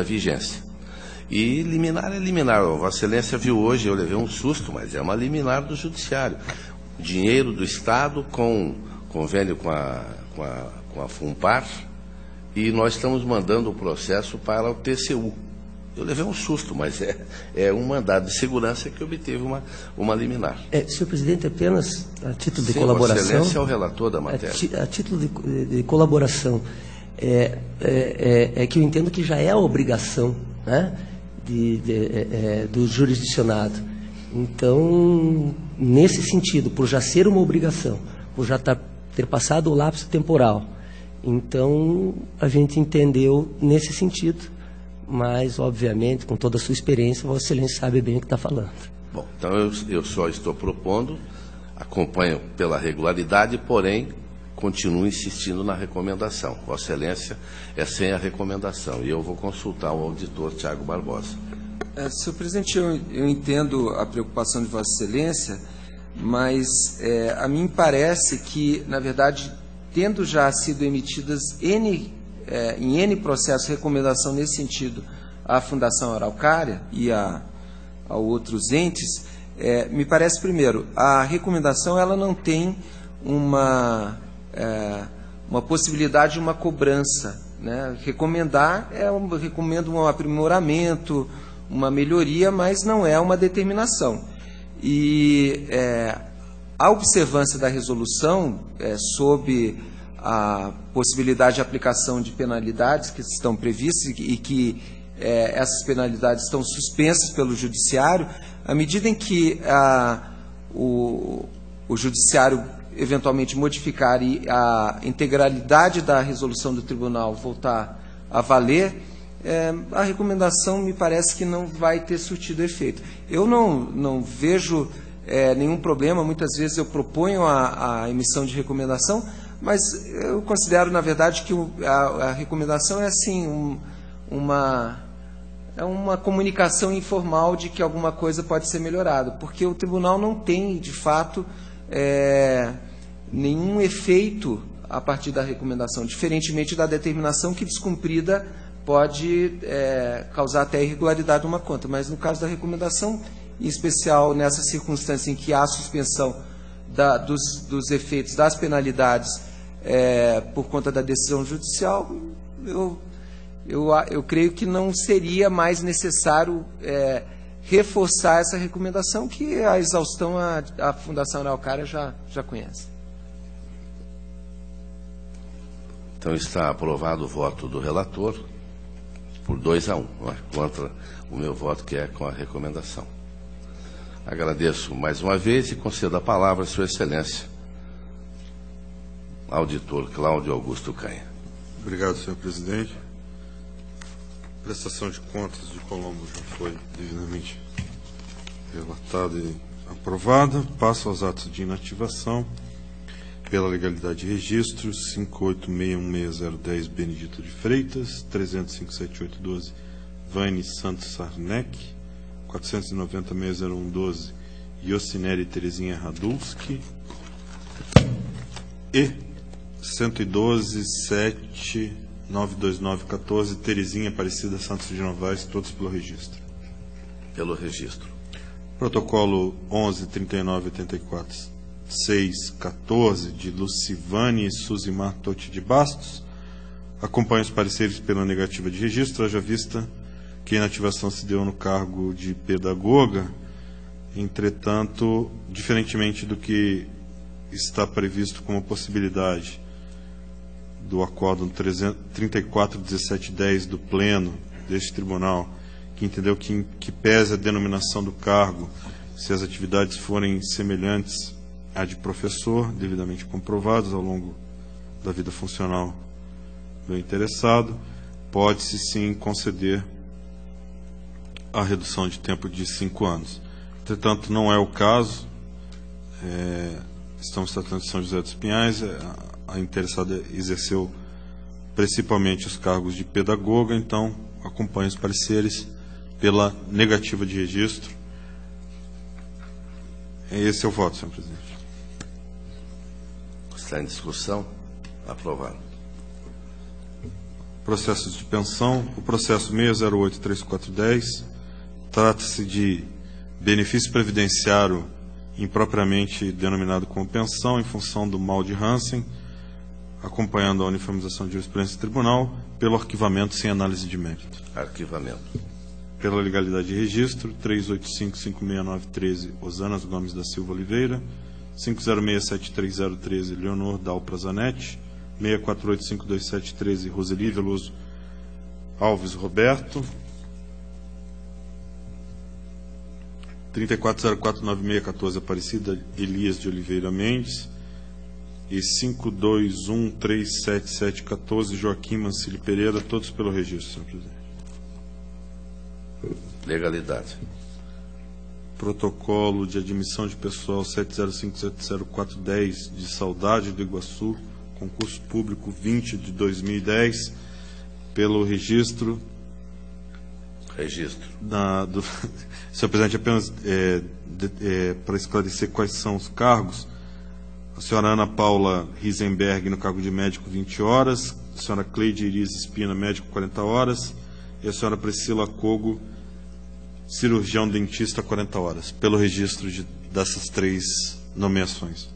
vigência. E liminar é liminar. Vossa Excelência viu hoje, eu levei um susto, mas é uma liminar do Judiciário. Dinheiro do Estado com convênio com a FUNPAR, e nós estamos mandando o processo para o TCU. Eu levei um susto, mas é um mandado de segurança que obteve uma liminar. Senhor presidente, apenas a título de Sim, colaboração... Vossa Excelência é o relator da matéria. A título de colaboração, que eu entendo que já é a obrigação, né, do jurisdicionado. Então, nesse sentido, por já ser uma obrigação, por já ter passado o lapso temporal, então a gente entendeu nesse sentido, mas, obviamente, com toda a sua experiência, Vossa Excelência sabe bem o que está falando. Bom, então eu só estou propondo, acompanho pela regularidade, porém, continuo insistindo na recomendação. Vossa Excelência é sem a recomendação, e eu vou consultar o auditor Tiago Barbosa. Senhor presidente, eu entendo a preocupação de Vossa Excelência, mas a mim parece que, na verdade, tendo já sido emitidas em N processos de recomendação nesse sentido à Fundação Araucária e a outros entes, me parece, primeiro, a recomendação ela não tem uma possibilidade de uma cobrança, né? Recomendar recomendo um aprimoramento, uma melhoria, mas não é uma determinação. E a observância da resolução sob a possibilidade de aplicação de penalidades que estão previstas e que essas penalidades estão suspensas pelo Judiciário, à medida em que o Judiciário eventualmente modificar e a integralidade da resolução do Tribunal voltar a valer, a recomendação me parece que não vai ter surtido efeito. Eu não vejo nenhum problema, muitas vezes eu proponho a emissão de recomendação, mas eu considero, na verdade, que a recomendação é assim, uma comunicação informal de que alguma coisa pode ser melhorada, porque o tribunal não tem, de fato, nenhum efeito a partir da recomendação, diferentemente da determinação que, descumprida, pode causar até irregularidade numa conta. Mas no caso da recomendação, em especial nessa circunstância em que há suspensão dos efeitos das penalidades por conta da decisão judicial, eu creio que não seria mais necessário reforçar essa recomendação, que a exaustão a Fundação Araucária já conhece. Então está aprovado o voto do relator por 2-1, contra o meu voto, que é com a recomendação. Agradeço mais uma vez e concedo a palavra à Sua Excelência, auditor Cláudio Augusto Canha. Obrigado, senhor presidente. Prestação de contas de Colombo já foi devidamente relatada e aprovada. Passo aos atos de inativação. Pela legalidade de registro, 58616010 Benedito de Freitas, 3057812 Vane Santos Sarnec, 490-60112 Yocineri Terezinha Radulski e 112-7-92914 Terezinha Aparecida Santos de Novaes, todos pelo registro. Pelo registro. Protocolo 11-39-84-6-14 de Lucivane e Suzimar Totti de Bastos. Acompanho os pareceres pela negativa de registro, haja vista que a inativação se deu no cargo de pedagoga. Entretanto, diferentemente do que está previsto como possibilidade do acórdão 34.1710 do Pleno deste Tribunal, que entendeu que pese a denominação do cargo, se as atividades forem semelhantes à de professor, devidamente comprovadas ao longo da vida funcional do interessado, pode-se sim conceder a redução de tempo de 5 anos. Entretanto, não é o caso. Estamos tratando de São José dos Pinhais. A interessada exerceu principalmente os cargos de pedagoga, então acompanho os pareceres pela negativa de registro. Esse é o voto, senhor presidente. Está em discussão? Aprovado. Processos de pensão. O processo 608-3410 trata-se de benefício previdenciário impropriamente denominado como pensão em função do mal de Hansen, acompanhando a uniformização de jurisprudência do tribunal, pelo arquivamento sem análise de mérito. Arquivamento. Pela legalidade de registro, 385-56913 Osanas Gomes da Silva Oliveira, 506-73013 Leonor Dalpra Zanetti, 648-52713 Roseli Veloso Alves Roberto, 34049614 Aparecida Elias de Oliveira Mendes e 52137714 Joaquim Mancini Pereira, todos pelo registro, senhor presidente. Legalidade. Protocolo de admissão de pessoal 705700410 de Saudade do Iguaçu, concurso público 20 de 2010, pelo registro. Registro. Senhor presidente, apenas para esclarecer quais são os cargos. A senhora Ana Paula Risenberg, no cargo de médico, 20 horas. A senhora Cleide Iris Espina, médico, 40 horas. E a senhora Priscila Cogo, cirurgião dentista, 40 horas. Pelo registro dessas 3 nomeações.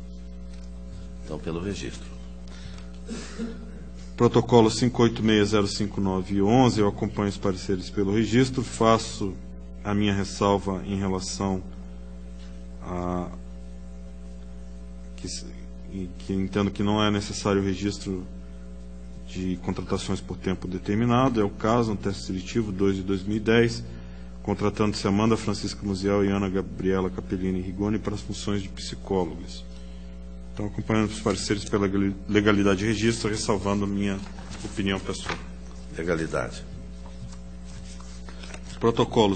Então, pelo registro. Protocolo 5860591, eu acompanho os pareceres pelo registro, faço a minha ressalva em relação a que entendo que não é necessário o registro de contratações por tempo determinado. É o caso, um teste seletivo 2 de 2010, contratando-se Amanda Francisca Musiel e Ana Gabriela Capellini Rigoni para as funções de psicólogas. Então, acompanhando os pareceres pela legalidade de registro, ressalvando a minha opinião pessoal. Legalidade. Protocolo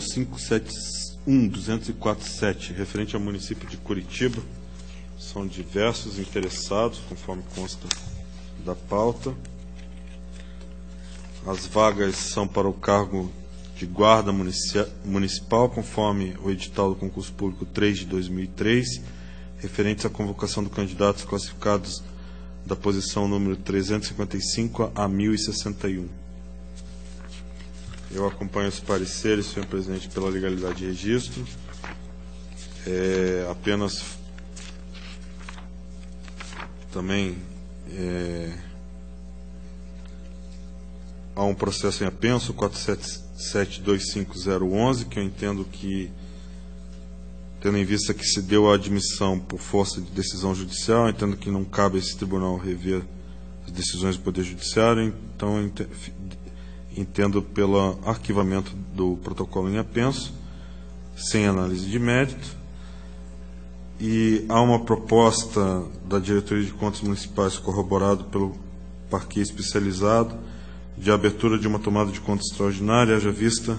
571-204-7, referente ao município de Curitiba. São diversos interessados, conforme consta da pauta. As vagas são para o cargo de guarda municipal, conforme o edital do concurso público 3 de 2003, referentes à convocação de candidatos classificados da posição número 355 a 1061. Eu acompanho os pareceres, senhor presidente, pela legalidade de registro. Apenas também há um processo em apenso, 477-25011, que eu entendo que, tendo em vista que se deu a admissão por força de decisão judicial, eu entendo que não cabe a esse tribunal rever as decisões do Poder Judiciário, então eu entendo pelo arquivamento do protocolo em apenso, sem análise de mérito. E há uma proposta da Diretoria de Contas Municipais, corroborado pelo Parquê Especializado, de abertura de uma tomada de conta extraordinária, haja vista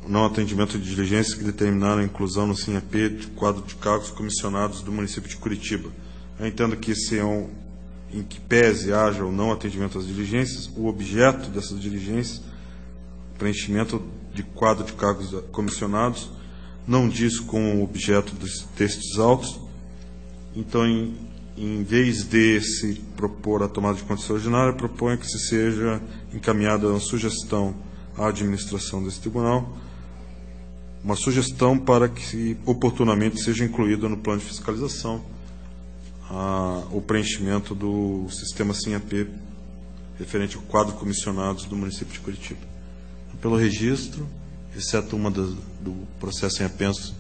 o não atendimento de diligências que determinaram a inclusão no SINAP de quadro de cargos comissionados do município de Curitiba. Eu entendo que esse é em que pese haja ou não atendimento às diligências, o objeto dessas diligências, preenchimento de quadro de cargos comissionados, não diz com o objeto dos textos autos. Então, em vez de se propor a tomada de conta extraordinária, proponho que se seja encaminhada uma sugestão à administração desse tribunal, uma sugestão para que oportunamente seja incluída no plano de fiscalização o preenchimento do sistema SINAP referente ao quadro comissionados do município de Curitiba. Pelo registro, exceto uma do processo em apenso,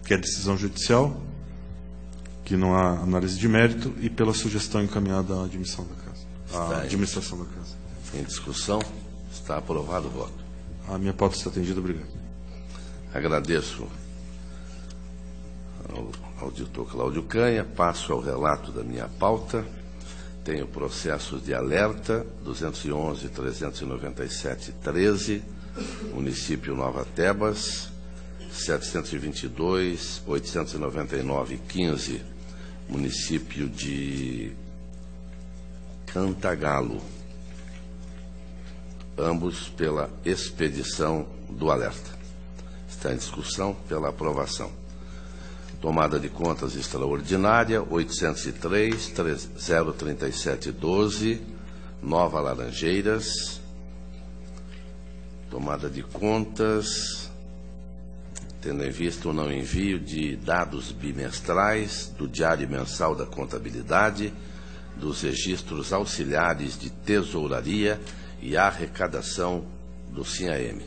que é decisão judicial, que não há análise de mérito, e pela sugestão encaminhada à admissão da casa, à administração da casa. Em discussão, está aprovado o voto. A minha pauta está atendida, obrigado. Agradeço ao auditor Cláudio Canha. Passo ao relato da minha pauta. Tenho processos de alerta 211.397.13, município Nova Tebas, 722.899.15, município de Cantagalo, ambos pela expedição do alerta. Está em discussão pela aprovação. Tomada de contas extraordinária 803.037.12, Nova Laranjeiras. Tomada de contas, tendo em vista o não envio de dados bimestrais do Diário Mensal da Contabilidade, dos registros auxiliares de tesouraria e arrecadação do SINAM.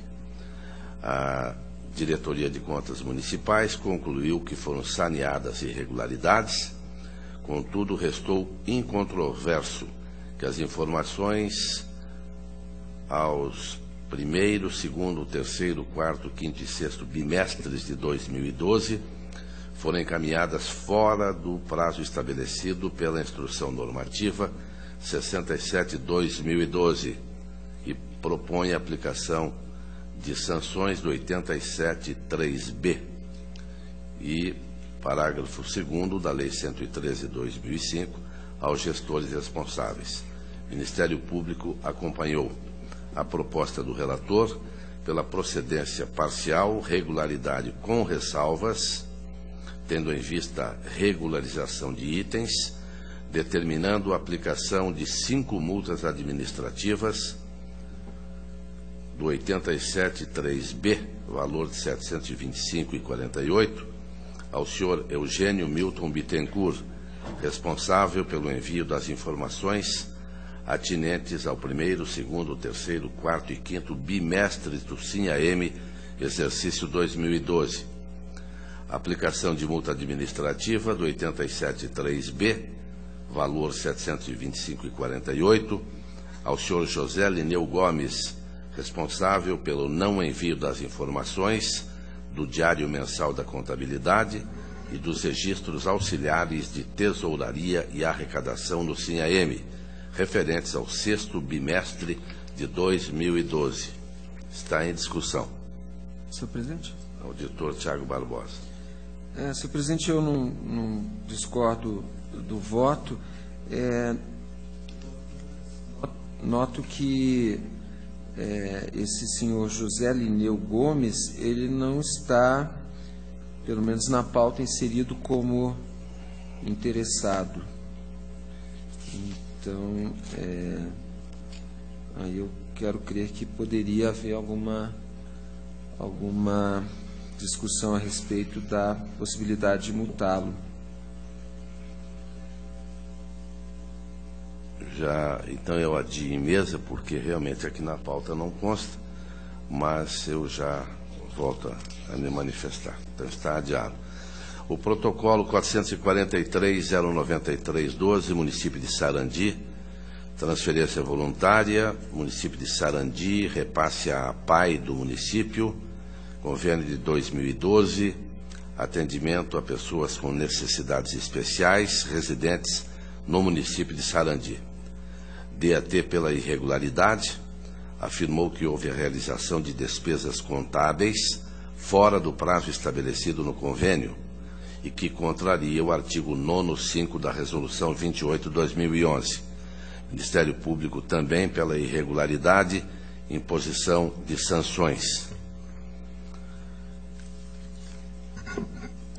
A Diretoria de Contas Municipais concluiu que foram saneadas irregularidades, contudo, restou incontroverso que as informações aos primeiro, segundo, terceiro, quarto, quinto e sexto bimestres de 2012 foram encaminhadas fora do prazo estabelecido pela Instrução Normativa 67/2012 e propõe a aplicação de sanções do 87.3b e parágrafo 2º da Lei 113/2005 aos gestores responsáveis. O Ministério Público acompanhou a proposta do relator pela procedência parcial, regularidade com ressalvas, tendo em vista a regularização de itens, determinando a aplicação de 5 multas administrativas do 87.3b, valor de R$ 725,48, ao senhor Eugênio Milton Bittencourt, responsável pelo envio das informações atinentes ao primeiro, segundo, terceiro, quarto e quinto bimestres do SINAM, exercício 2012. Aplicação de multa administrativa do 87.3b, valor R$ 725,48, ao senhor José Lineu Gomes, responsável pelo não envio das informações do Diário Mensal da Contabilidade e dos registros auxiliares de tesouraria e arrecadação no SINAM, referentes ao 6º bimestre de 2012. Está em discussão. Senhor presidente. Auditor Tiago Barbosa. Senhor presidente, eu não discordo do voto. Noto que esse senhor José Lineu Gomes, ele não está, pelo menos na pauta, inserido como interessado. Então, aí eu quero crer que poderia haver alguma discussão a respeito da possibilidade de multá-lo. Então eu adio em mesa, porque realmente aqui na pauta não consta, mas eu já volto a me manifestar. Então está adiado. O protocolo 443-093-12, município de Sarandi, transferência voluntária, município de Sarandi, repasse à APAI do município, convênio de 2012, atendimento a pessoas com necessidades especiais, residentes no município de Sarandi. DAT, pela irregularidade, afirmou que houve a realização de despesas contábeis fora do prazo estabelecido no convênio e que contraria o artigo 9º da Resolução 28/2011. Ministério Público também, pela irregularidade, imposição de sanções.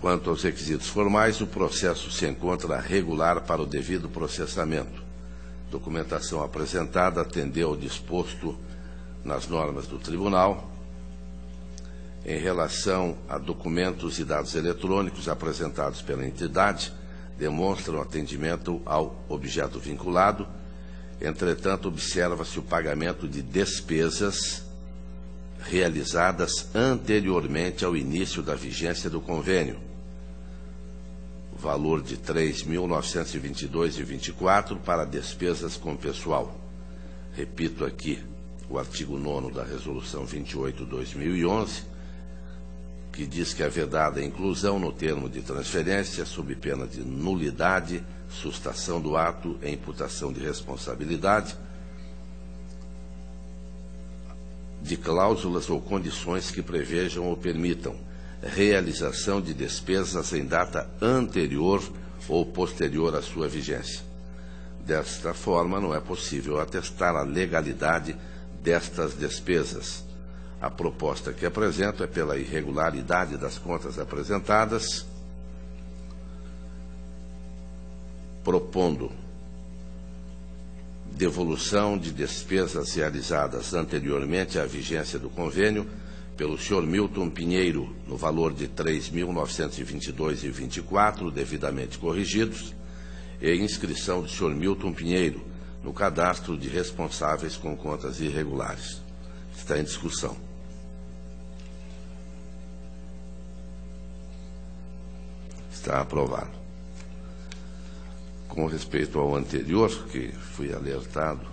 Quanto aos requisitos formais, o processo se encontra regular para o devido processamento. Documentação apresentada atendeu ao disposto nas normas do Tribunal. Em relação a documentos e dados eletrônicos apresentados pela entidade, demonstram atendimento ao objeto vinculado. Entretanto, observa-se o pagamento de despesas realizadas anteriormente ao início da vigência do convênio. O valor de R$ 3.922,24 para despesas com pessoal. Repito aqui o artigo 9º da Resolução 28/2011, que diz que é vedada a inclusão no termo de transferência, sob pena de nulidade, sustação do ato e imputação de responsabilidade, de cláusulas ou condições que prevejam ou permitam realização de despesas em data anterior ou posterior à sua vigência. Desta forma, não é possível atestar a legalidade destas despesas. A proposta que apresento é pela irregularidade das contas apresentadas, propondo devolução de despesas realizadas anteriormente à vigência do convênio pelo senhor Milton Pinheiro, no valor de R$ 3.922,24, devidamente corrigidos, e inscrição do senhor Milton Pinheiro no cadastro de responsáveis com contas irregulares. Está em discussão. Está aprovado. Com respeito ao anterior, que fui alertado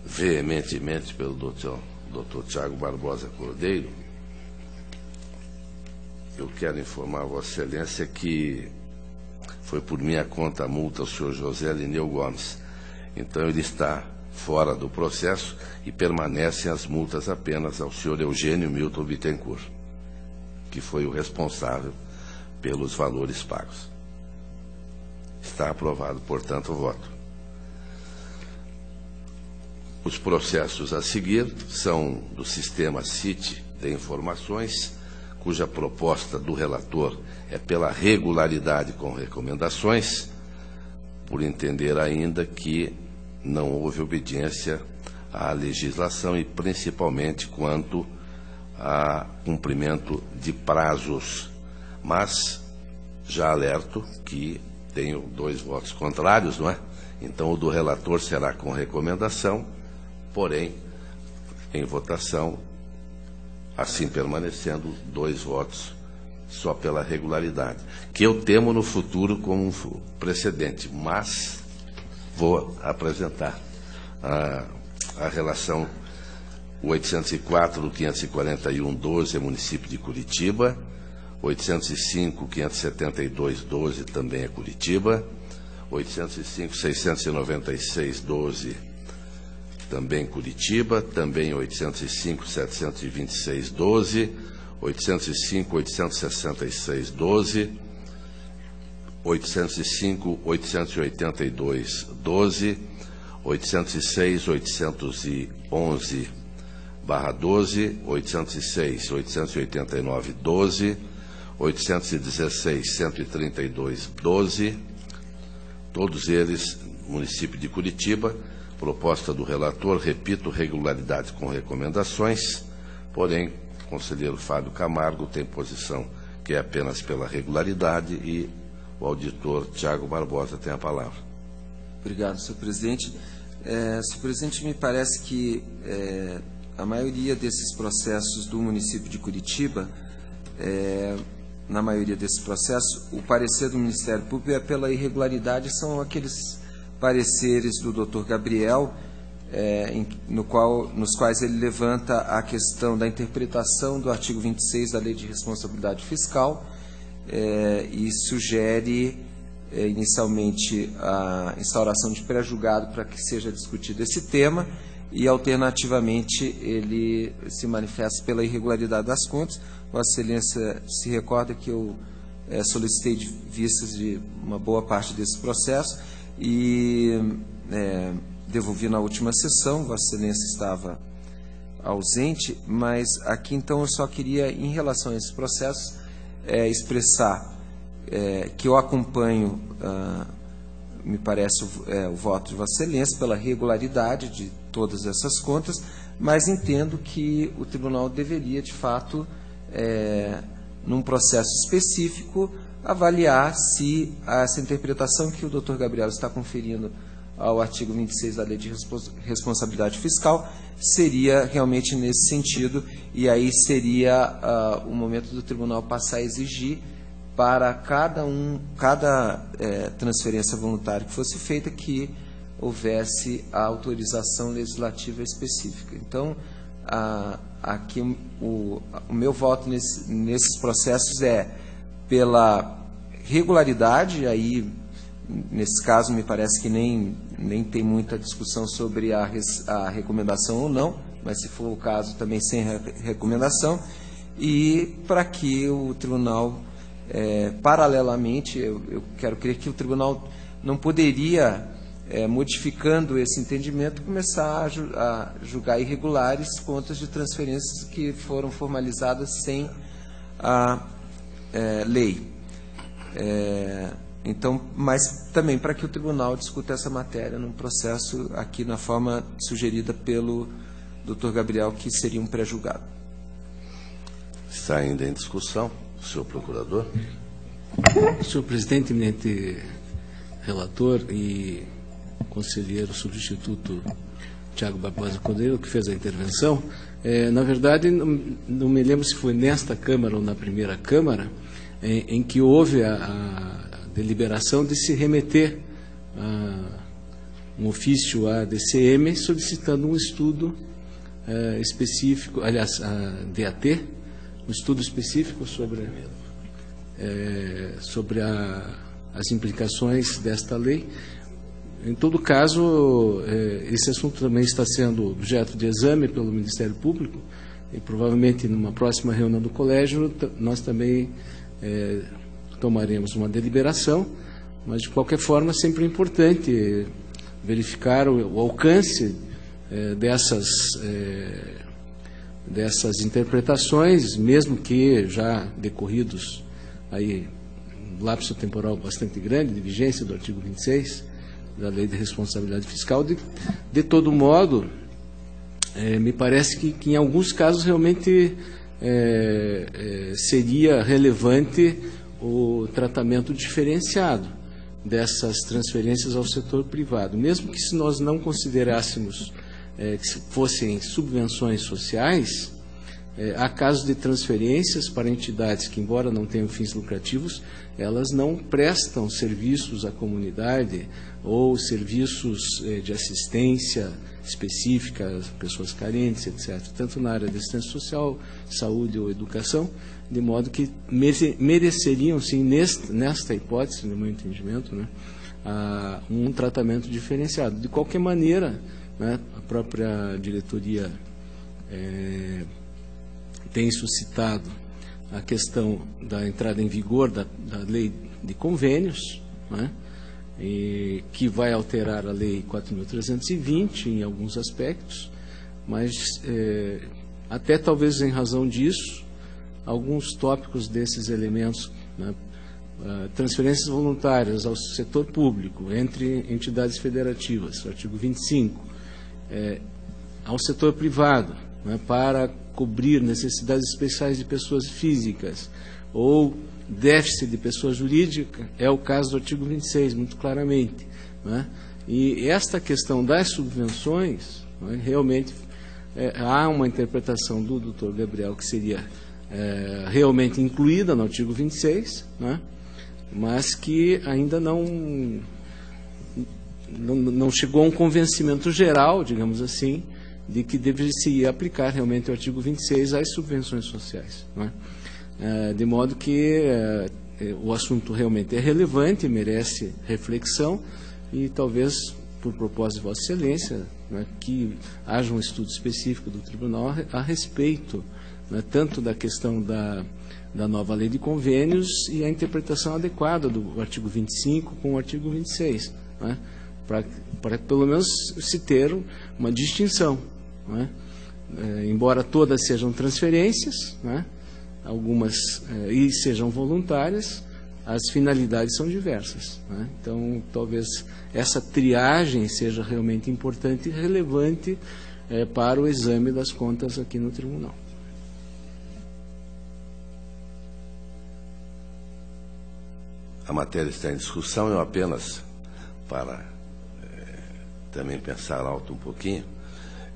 veementemente pelo Dr. Tiago Barbosa Cordeiro, eu quero informar a Vossa Excelência que foi por minha conta a multa ao senhor José Lineu Gomes. Então ele está fora do processo e permanecem as multas apenas ao senhor Eugênio Milton Bittencourt, que foi o responsável pelos valores pagos. Está aprovado, portanto, o voto. Os processos a seguir são do sistema CIT de informações, cuja proposta do relator é pela regularidade com recomendações, por entender ainda que não houve obediência à legislação e principalmente quanto a cumprimento de prazos. Mas já alerto que tenho 2 votos contrários, não é? Então o do relator será com recomendação, porém, em votação, assim permanecendo 2 votos só pela regularidade, que eu temo no futuro como um precedente, mas vou apresentar a relação 804-541-12, município de Curitiba, 805-572-12, também é Curitiba, 805-696-12, também Curitiba, também 805-726-12, 805-866-12, 805-882-12, 806-811-12, 806-889-12, 816-132-12, todos eles município de Curitiba. Proposta do relator, repito, regularidade com recomendações, porém, o conselheiro Fábio Camargo tem posição que é apenas pela regularidade e o auditor Tiago Barbosa tem a palavra. Obrigado, senhor presidente. Senhor presidente, me parece que a maioria desses processos do município de Curitiba, na maioria desses processos, o parecer do Ministério Público é pela irregularidade, são aqueles pareceres do Dr. Gabriel, nos quais ele levanta a questão da interpretação do artigo 26 da Lei de Responsabilidade Fiscal e sugere inicialmente a instauração de pré-julgado para que seja discutido esse tema e, alternativamente, ele se manifesta pela irregularidade das contas. Vossa Excelência se recorda que eu solicitei vistas de uma boa parte desse processo e devolvi na última sessão. Vossa Excelência estava ausente, mas aqui, então, eu só queria, em relação a esse processo, expressar que eu acompanho, me parece, o voto de Vossa Excelência pela regularidade de todas essas contas, mas entendo que o tribunal deveria, de fato, num processo específico, avaliar se essa interpretação que o Dr. Gabriel está conferindo ao artigo 26 da Lei de Responsabilidade Fiscal seria realmente nesse sentido, e aí seria o momento do tribunal passar a exigir para cada transferência voluntária que fosse feita, que houvesse a autorização legislativa específica. Então, aqui o meu voto nesses processos é pela regularidade. Aí, nesse caso, me parece que nem tem muita discussão sobre a recomendação ou não, mas, se for o caso, também sem recomendação, e para que o tribunal, paralelamente, eu quero crer que o tribunal não poderia, modificando esse entendimento, começar a julgar irregulares contas de transferências que foram formalizadas sem a lei. Então, mas também para que o tribunal discuta essa matéria num processo aqui na forma sugerida pelo Dr. Gabriel, que seria um pré-julgado. Está ainda em discussão, senhor procurador. Senhor presidente, eminente relator e conselheiro substituto Tiago Barbosa Cordeiro, que fez a intervenção, na verdade, não me lembro se foi nesta Câmara ou na primeira Câmara, em que houve a deliberação de se remeter um ofício à DCM solicitando um estudo específico, aliás, a DAT, um estudo específico sobre as implicações desta lei. Em todo caso, esse assunto também está sendo objeto de exame pelo Ministério Público e provavelmente numa próxima reunião do colégio nós também tomaremos uma deliberação, mas de qualquer forma sempre é importante verificar o alcance dessas interpretações, mesmo que já decorridos aí um lapso temporal bastante grande de vigência do artigo 26 da Lei de Responsabilidade Fiscal. De todo modo, me parece que em alguns casos realmente seria relevante o tratamento diferenciado dessas transferências ao setor privado, mesmo que, se nós não considerássemos que fossem subvenções sociais, há casos de transferências para entidades que, embora não tenham fins lucrativos, elas não prestam serviços à comunidade ou serviços de assistência específica a pessoas carentes, etc., tanto na área de assistência social, saúde ou educação, de modo que mereceriam, sim, nesta hipótese, no meu entendimento, né, um tratamento diferenciado. De qualquer maneira, né, a própria diretoria tem suscitado a questão da entrada em vigor da lei de convênios, né, que vai alterar a lei 4.320 em alguns aspectos, mas até talvez em razão disso, alguns tópicos desses elementos, né, transferências voluntárias ao setor público entre entidades federativas, artigo 25, ao setor privado, né, para cobrir necessidades especiais de pessoas físicas ou déficit de pessoa jurídica, é o caso do artigo 26, muito claramente, né, E esta questão das subvenções, né, realmente há uma interpretação do Dr. Gabriel que seria realmente incluída no artigo 26, né, mas que ainda não chegou a um convencimento geral, digamos assim, de que deveria aplicar realmente o artigo 26 às subvenções sociais, né? De modo que o assunto realmente é relevante, merece reflexão e talvez, por propósito de Vossa Excelência, né, que haja um estudo específico do Tribunal a respeito, né, tanto da questão da nova lei de convênios e a interpretação adequada do artigo 25 com o artigo 26, né, para pelo menos se ter uma distinção, né, embora todas sejam transferências, né, algumas e sejam voluntárias, as finalidades são diversas, né? Então, talvez essa triagem seja realmente importante e relevante para o exame das contas aqui no Tribunal. A matéria está em discussão, eu apenas, para também pensar alto um pouquinho,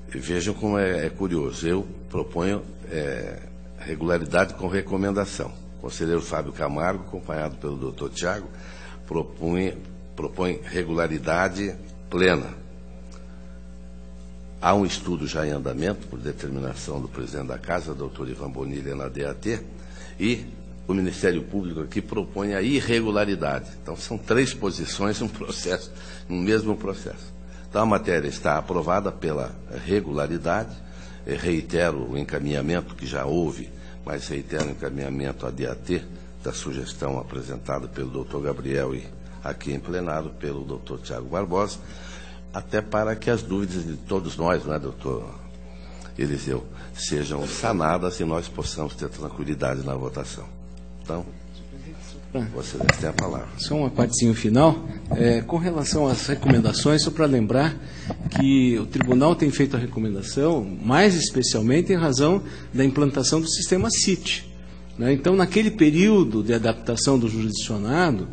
vejam como é curioso. Eu proponho regularidade com recomendação. O conselheiro Fábio Camargo, acompanhado pelo doutor Tiago, propõe regularidade plena. Há um estudo já em andamento, por determinação do presidente da Casa, doutor Ivan Bonilha, na DAT, e o Ministério Público aqui propõe a irregularidade. Então, são 3 posições no mesmo processo. Então, a matéria está aprovada pela regularidade. Reitero o encaminhamento que já houve, mas reitero o encaminhamento à DAT da sugestão apresentada pelo doutor Gabriel e aqui em plenário pelo doutor Tiago Barbosa, até para que as dúvidas de todos nós, não é, doutor Eliseu, sejam sanadas e nós possamos ter tranquilidade na votação. Então, você tem a palavra. Só uma partezinha final. Com relação às recomendações, só para lembrar que o Tribunal tem feito a recomendação, mais especialmente em razão da implantação do sistema CIT, né? Então, naquele período de adaptação do jurisdicionado,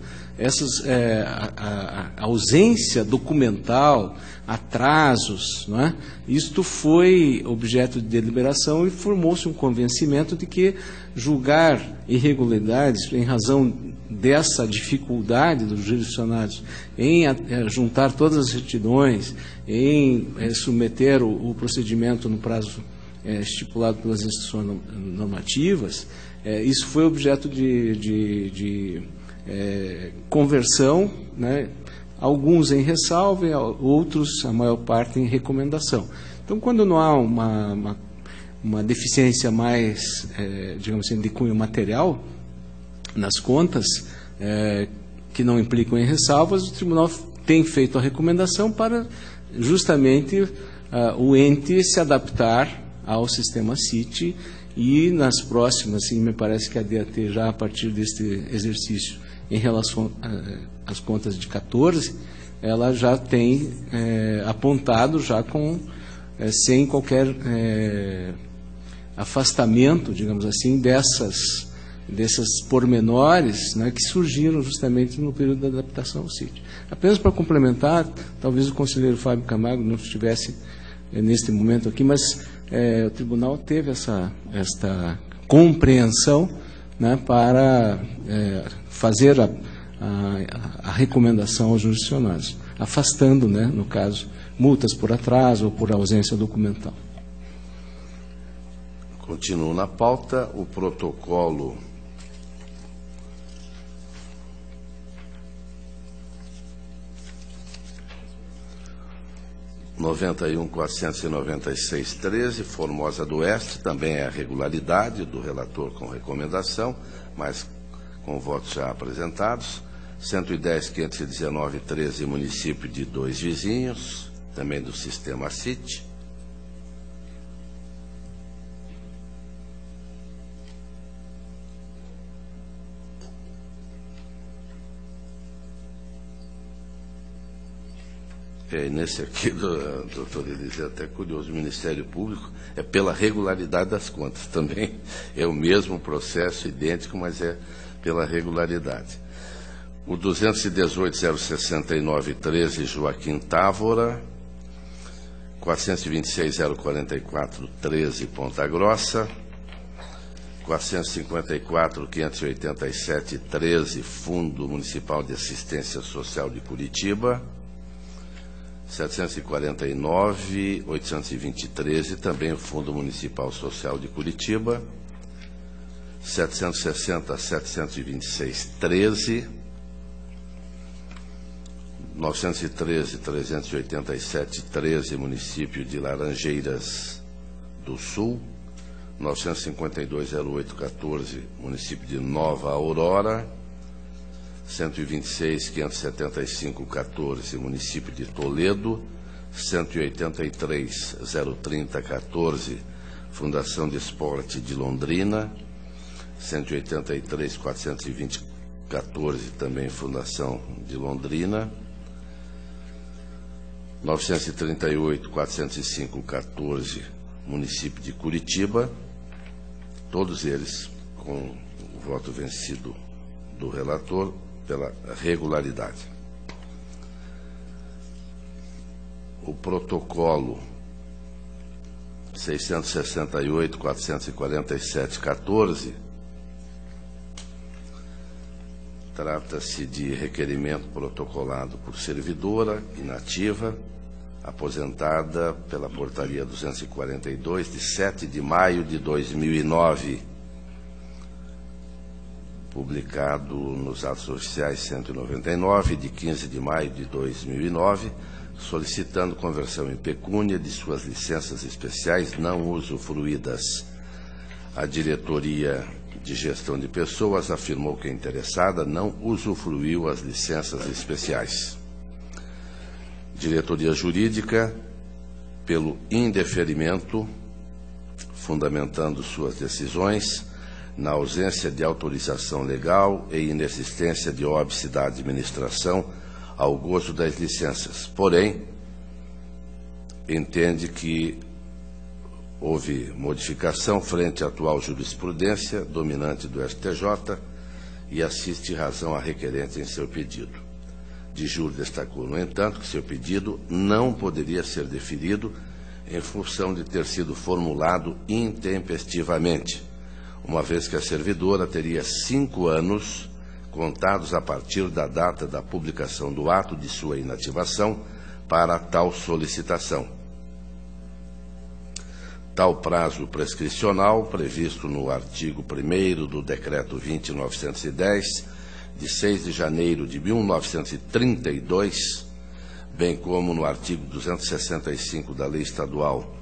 a ausência documental, atrasos, né? Isto foi objeto de deliberação e formou-se um convencimento de que julgar irregularidades em razão dessa dificuldade dos jurisdicionados em juntar todas as certidões, em submeter o procedimento no prazo estipulado pelas instituições normativas, isso foi objeto de conversão, né? Alguns em ressalva, outros, a maior parte, em recomendação. Então, quando não há uma deficiência mais, digamos assim, de cunho material nas contas, que não implicam em ressalvas, o Tribunal tem feito a recomendação para justamente o ente se adaptar ao sistema CIT e nas próximas, assim, me parece que a DAT já a partir deste exercício em relação às contas de 14, ela já tem apontado já sem qualquer afastamento, digamos assim, desses pormenores, né, que surgiram justamente no período da adaptação ao CIT. Apenas para complementar, talvez o conselheiro Fábio Camargo não estivesse neste momento aqui, mas o Tribunal teve esta compreensão, né, para fazer a recomendação aos jurisdicionados, afastando, né, no caso, multas por atraso ou por ausência documental. Continuo na pauta o protocolo (91.496.13), Formosa do Oeste, também é a regularidade do relator com recomendação, mas com votos já apresentados. 110.519.13, município de 2 vizinhos, também do sistema CIT. Nesse aqui, doutor Eliseu, até curioso, o Ministério Público é pela regularidade das contas também. É o mesmo processo, idêntico, mas é pela regularidade. O 218.069.13, Joaquim Távora. 426.044.13, Ponta Grossa. 454.587.13, Fundo Municipal de Assistência Social de Curitiba. 749.820.13, também o Fundo Municipal Social de Curitiba. 760.726.13. 913.387.13, município de Laranjeiras do Sul. 952.08.14, município de Nova Aurora. 126.575.14, município de Toledo. 183.030.14, Fundação de Esporte de Londrina. 183.420.14, também Fundação de Londrina. 938.405.14, município de Curitiba, todos eles com o voto vencido do relator pela regularidade. O protocolo 668.447.14 trata-se de requerimento protocolado por servidora inativa, aposentada pela Portaria 242, de 7 de maio de 2009, publicado nos Atos Oficiais 199, de 15 de maio de 2009, solicitando conversão em pecúnia de suas licenças especiais não usufruídas. A Diretoria de Gestão de Pessoas afirmou que a interessada não usufruiu as licenças especiais. Diretoria Jurídica, pelo indeferimento, fundamentando suas decisões na ausência de autorização legal e inexistência de óbice da administração ao gozo das licenças. Porém, entende que houve modificação frente à atual jurisprudência dominante do STJ e assiste razão a requerente em seu pedido. De júri destacou, no entanto, que seu pedido não poderia ser deferido em função de ter sido formulado intempestivamente, uma vez que a servidora teria 5 anos contados a partir da data da publicação do ato de sua inativação para tal solicitação. Tal prazo prescricional, previsto no artigo 1º do Decreto 20.910, de 6 de janeiro de 1932, bem como no artigo 265 da Lei Estadual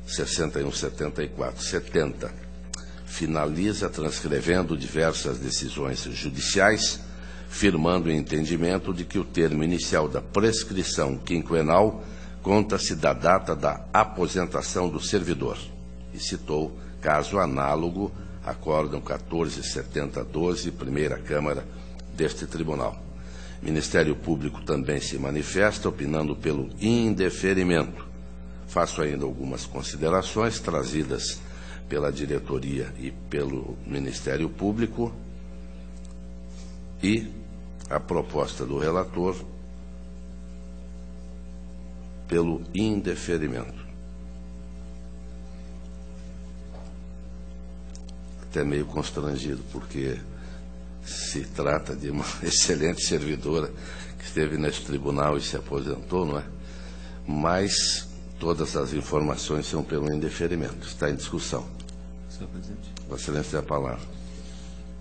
61.74/70, finaliza transcrevendo diversas decisões judiciais, firmando o entendimento de que o termo inicial da prescrição quinquenal conta-se da data da aposentação do servidor, e citou caso análogo, Acórdão 1470-12, Primeira Câmara deste Tribunal. Ministério Público também se manifesta, opinando pelo indeferimento. Faço ainda algumas considerações trazidas pela diretoria e pelo Ministério Público e a proposta do relator pelo indeferimento. Até meio constrangido, porque se trata de uma excelente servidora que esteve neste tribunal e se aposentou, não é? Mas todas as informações são pelo indeferimento. Está em discussão. Senhor presidente. Vossa Excelência tem a palavra.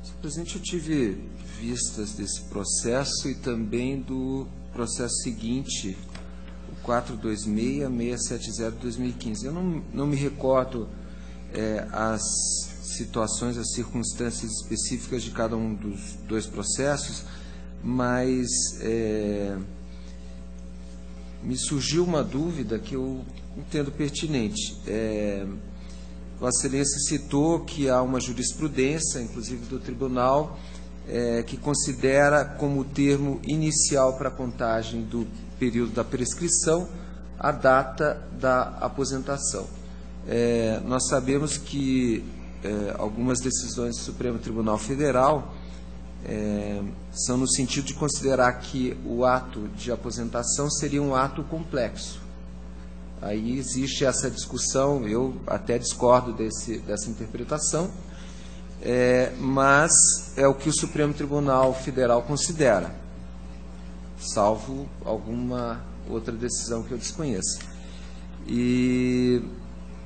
Senhor presidente, eu tive vistas desse processo e também do processo seguinte, o 426.670/2015. Eu não me recordo as situações, as circunstâncias específicas de cada um dos dois processos, mas me surgiu uma dúvida que eu entendo pertinente. Vossa Excelência citou que há uma jurisprudência, inclusive do tribunal, que considera como termo inicial para a contagem do período da prescrição a data da aposentação. Nós sabemos que algumas decisões do Supremo Tribunal Federal são no sentido de considerar que o ato de aposentação seria um ato complexo. Aí existe essa discussão, eu até discordo dessa interpretação, mas é o que o Supremo Tribunal Federal considera, salvo alguma outra decisão que eu desconheça. E,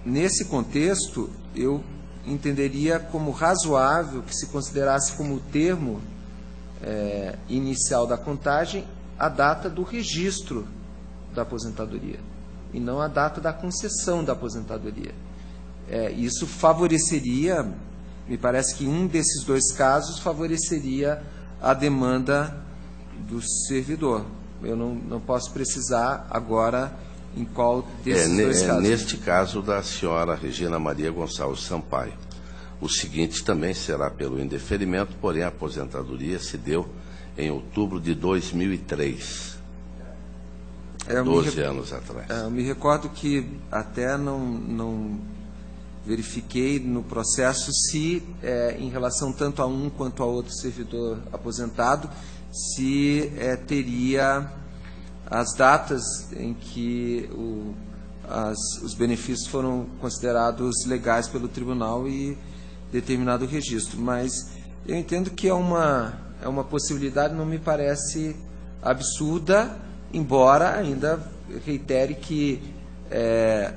nesse contexto, eu entenderia como razoável que se considerasse como termo inicial da contagem a data do registro da aposentadoria, e não a data da concessão da aposentadoria. Isso favoreceria, me parece que um desses dois casos favoreceria a demanda do servidor. Eu não posso precisar agora em qual desses dois casos. Neste caso da senhora Regina Maria Gonçalves Sampaio. O seguinte também será pelo indeferimento, porém a aposentadoria se deu em outubro de 2003, 12 anos atrás. Eu me recordo que até não verifiquei no processo se, em relação tanto a um quanto a outro servidor aposentado, se teria as datas em que os benefícios foram considerados legais pelo tribunal e determinado o registro. Mas eu entendo que é uma possibilidade, não me parece absurda, embora ainda reitere que é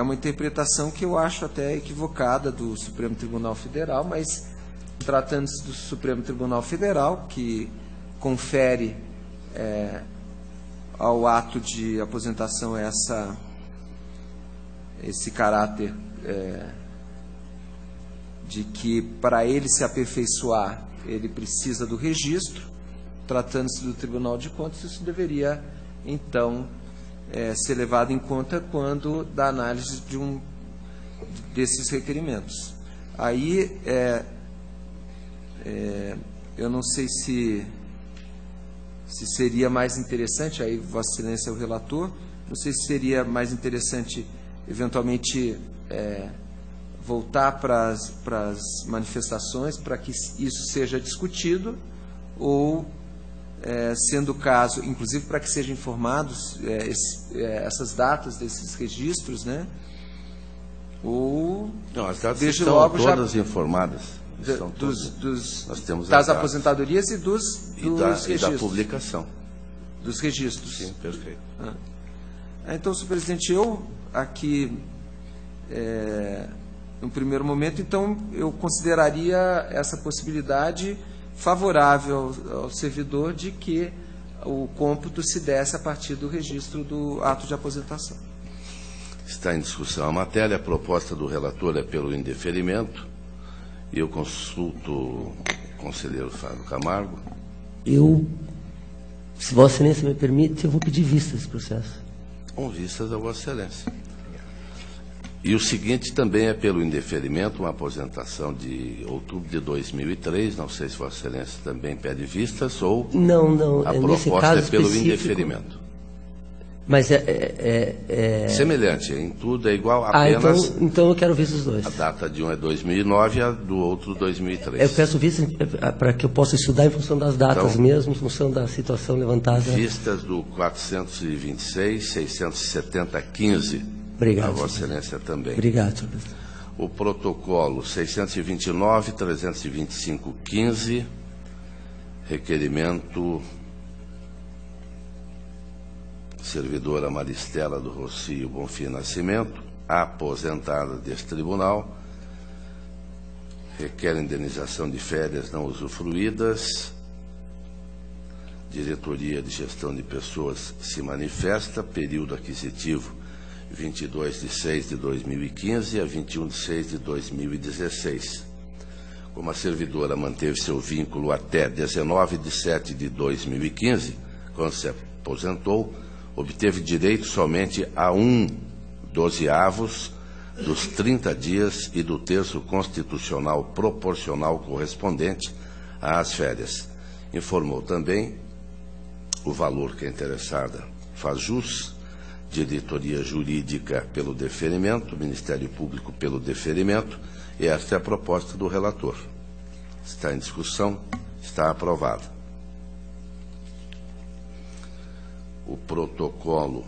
uma interpretação que eu acho até equivocada do Supremo Tribunal Federal, mas tratando-se do Supremo Tribunal Federal, que confere ao ato de aposentação esse caráter de que, para ele se aperfeiçoar, ele precisa do registro. Tratando-se do Tribunal de Contas, isso deveria, então, ser levado em conta quando da análise desses requerimentos. Aí, eu não sei se seria mais interessante, aí Vossa Excelência é o relator, não sei se seria mais interessante, eventualmente, voltar para as manifestações para que isso seja discutido, ou, sendo o caso, inclusive para que sejam informados essas datas desses registros, né? Ou não, as datas desde estão logo todas informadas. Nós temos das aposentadorias e dos registros. E da publicação. Dos registros. Sim, perfeito. Então, senhor presidente, eu aqui, no primeiro momento, então, eu consideraria essa possibilidade favorável ao servidor de que o cômputo se desse a partir do registro do ato de aposentação. Está em discussão a matéria. A proposta do relator é pelo indeferimento. E eu consulto o conselheiro Fábio Camargo. Se Vossa Excelência me permite, eu vou pedir vista desse processo. Com vistas a Vossa Excelência. E o seguinte também é pelo indeferimento, uma aposentação de outubro de 2003, não sei se Vossa Excelência também pede vistas ou... Não, a nesse proposta caso é pelo específico, indeferimento. Mas Semelhante, em tudo é igual, apenas então eu quero vistas dos dois. a data de um é 2009 e a do outro 2003. Eu peço vistas para que eu possa estudar em função das datas mesmo, em função da situação levantada. Vistas do 426, 670, 15. Obrigado. A Vossa Excelência também. Obrigado, senhor presidente. O protocolo 629, 325, 15, requerimento servidora Maristela do Rocio Bonfim Nascimento, aposentada deste tribunal, requer indenização de férias não usufruídas. Diretoria de Gestão de Pessoas se manifesta, período aquisitivo 22/6/2015 a 21/6/2016. Como a servidora manteve seu vínculo até 19/7/2015, quando se aposentou, obteve direito somente a 1/12 dos 30 dias e do terço constitucional proporcional correspondente às férias. Informou também o valor que a interessada faz jus, diretoria jurídica pelo deferimento, Ministério Público pelo deferimento, e esta é a proposta do relator. Está em discussão. Está aprovado. O protocolo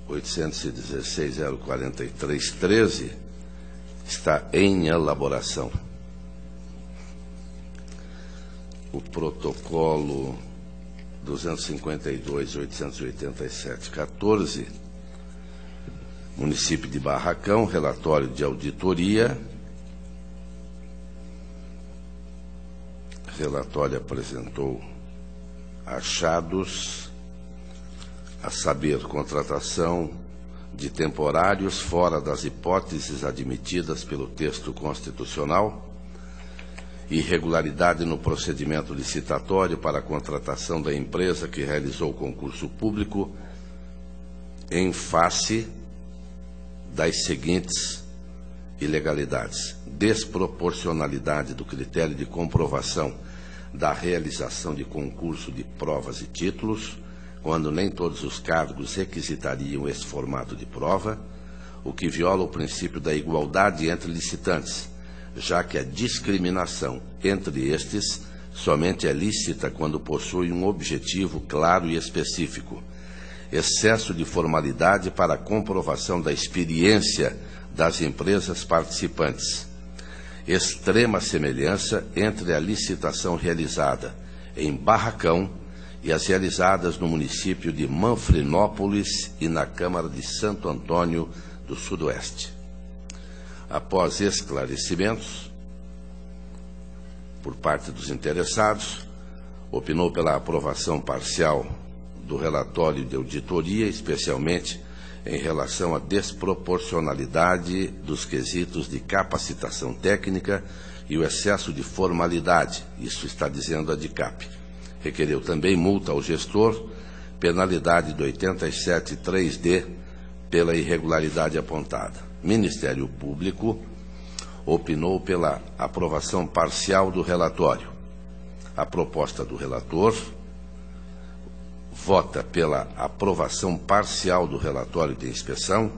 816.043.13 está em elaboração. O protocolo 252.887.14, município de Barracão, relatório de auditoria. Relatório apresentou achados, a saber, contratação de temporários fora das hipóteses admitidas pelo texto constitucional, irregularidade no procedimento licitatório para a contratação da empresa que realizou o concurso público em face das seguintes ilegalidades: desproporcionalidade do critério de comprovação da realização de concurso de provas e títulos, quando nem todos os cargos requisitariam esse formato de prova, o que viola o princípio da igualdade entre licitantes, já que a discriminação entre estes somente é lícita quando possui um objetivo claro e específico. Excesso de formalidade para a comprovação da experiência das empresas participantes. Extrema semelhança entre a licitação realizada em Barracão e as realizadas no município de Manfrinópolis e na Câmara de Santo Antônio do Sudoeste. Após esclarecimentos por parte dos interessados, opinou pela aprovação parcial do relatório de auditoria, especialmente em relação à desproporcionalidade dos quesitos de capacitação técnica e o excesso de formalidade, isso está dizendo a DICAP. Requereu também multa ao gestor, penalidade do 87.3D pela irregularidade apontada. Ministério Público opinou pela aprovação parcial do relatório. A proposta do relator vota pela aprovação parcial do relatório de inspeção,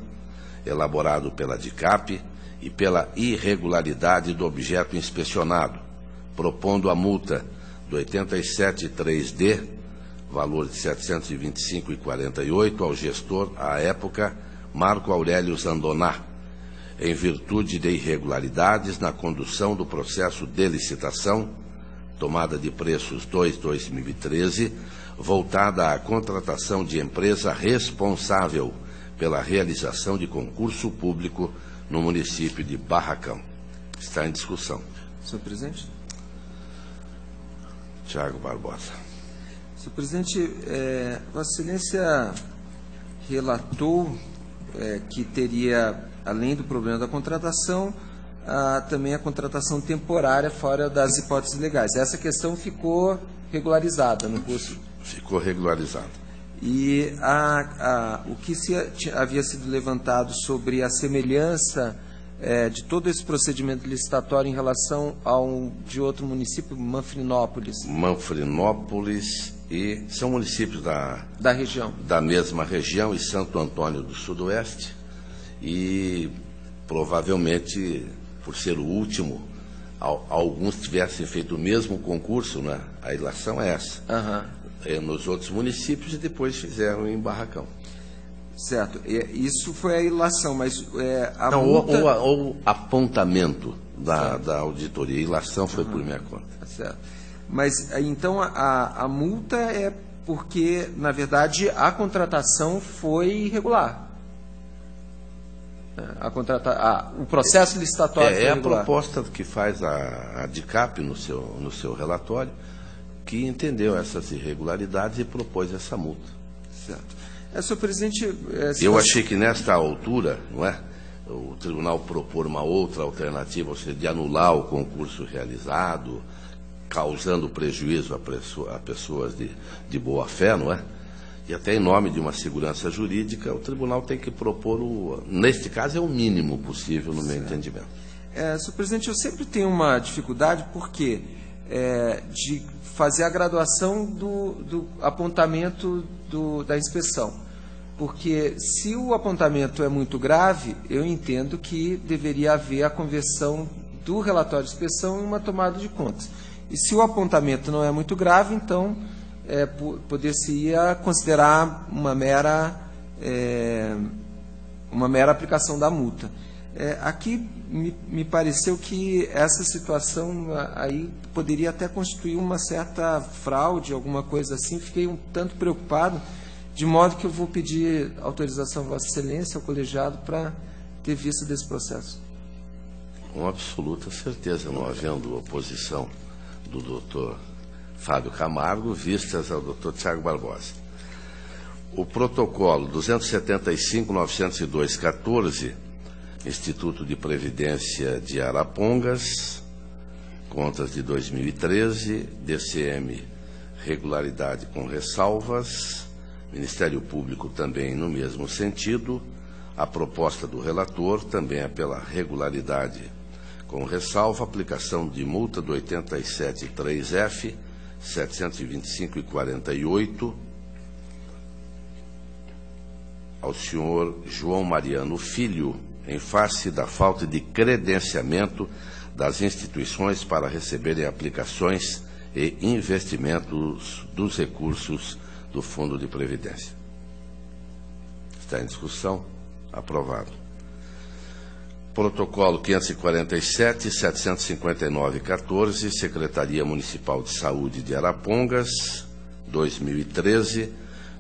elaborado pela DICAP, e pela irregularidade do objeto inspecionado, propondo a multa do 87.3D, valor de R$ 725,48, ao gestor, à época, Marco Aurélio Zandoná, em virtude de irregularidades na condução do processo de licitação, tomada de preços 2/2013, voltada à contratação de empresa responsável pela realização de concurso público no município de Barracão. Está em discussão. Senhor presidente. Tiago Barbosa. Senhor presidente, Vossa Excelência relatou que teria, além do problema da contratação, também a contratação temporária fora das hipóteses legais. Essa questão ficou regularizada no curso? Ficou regularizada. E o que havia sido levantado sobre a semelhança de todo esse procedimento licitatório em relação de outro município, Manfrinópolis? Manfrinópolis e são municípios da região. Da mesma região, e Santo Antônio do Sudoeste, e provavelmente, por ser o último, alguns tivessem feito o mesmo concurso, né? A ilação é essa. Nos outros municípios, e depois fizeram em Barracão. Certo. Isso foi a ilação, mas não, multa... ou apontamento da auditoria. A ilação foi por minha conta. Certo. Mas, então, a multa é porque, na verdade, a contratação foi irregular. O processo licitatório foi irregular. É a proposta que faz a DICAP no seu relatório, que entendeu essas irregularidades e propôs essa multa. Certo. Senhor presidente... Eu achei que nesta altura, não é, o tribunal propor uma outra alternativa, ou seja, de anular o concurso realizado, causando prejuízo a pessoas de boa fé, não é? E até em nome de uma segurança jurídica, o tribunal tem que propor, neste caso, é o mínimo possível, no meu entendimento. Senhor presidente, eu sempre tenho uma dificuldade, porque de fazer a graduação do apontamento da inspeção. Porque se o apontamento é muito grave, eu entendo que deveria haver a conversão do relatório de inspeção em uma tomada de contas. E se o apontamento não é muito grave, então poder-se-ia considerar uma mera aplicação da multa. Aqui me pareceu que essa situação aí poderia até constituir uma certa fraude, alguma coisa assim. Fiquei um tanto preocupado, de modo que eu vou pedir autorização a Vossa Excelência, ao colegiado, para ter vista desse processo. Com absoluta certeza, não havendo oposição do doutor Fábio Camargo, vistas ao doutor Tiago Barbosa. O protocolo 275.902/14, Instituto de Previdência de Arapongas, contas de 2013, DCM, regularidade com ressalvas, Ministério Público também no mesmo sentido, a proposta do relator também é pela regularidade com ressalva, aplicação de multa do 87.3F, 725,48, ao senhor João Mariano Filho, em face da falta de credenciamento das instituições para receberem aplicações e investimentos dos recursos do Fundo de Previdência. Está em discussão? Aprovado. Protocolo 547, 759/14, Secretaria Municipal de Saúde de Arapongas, 2013,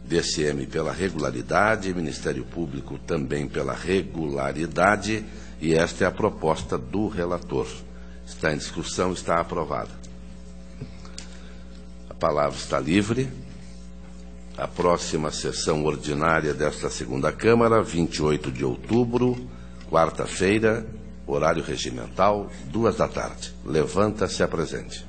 DCM pela regularidade, Ministério Público também pela regularidade, e esta é a proposta do relator. Está em discussão, está aprovada. A palavra está livre. A próxima sessão ordinária desta segunda Câmara, 28 de outubro, quarta-feira, horário regimental, 14h. Levanta-se a presente.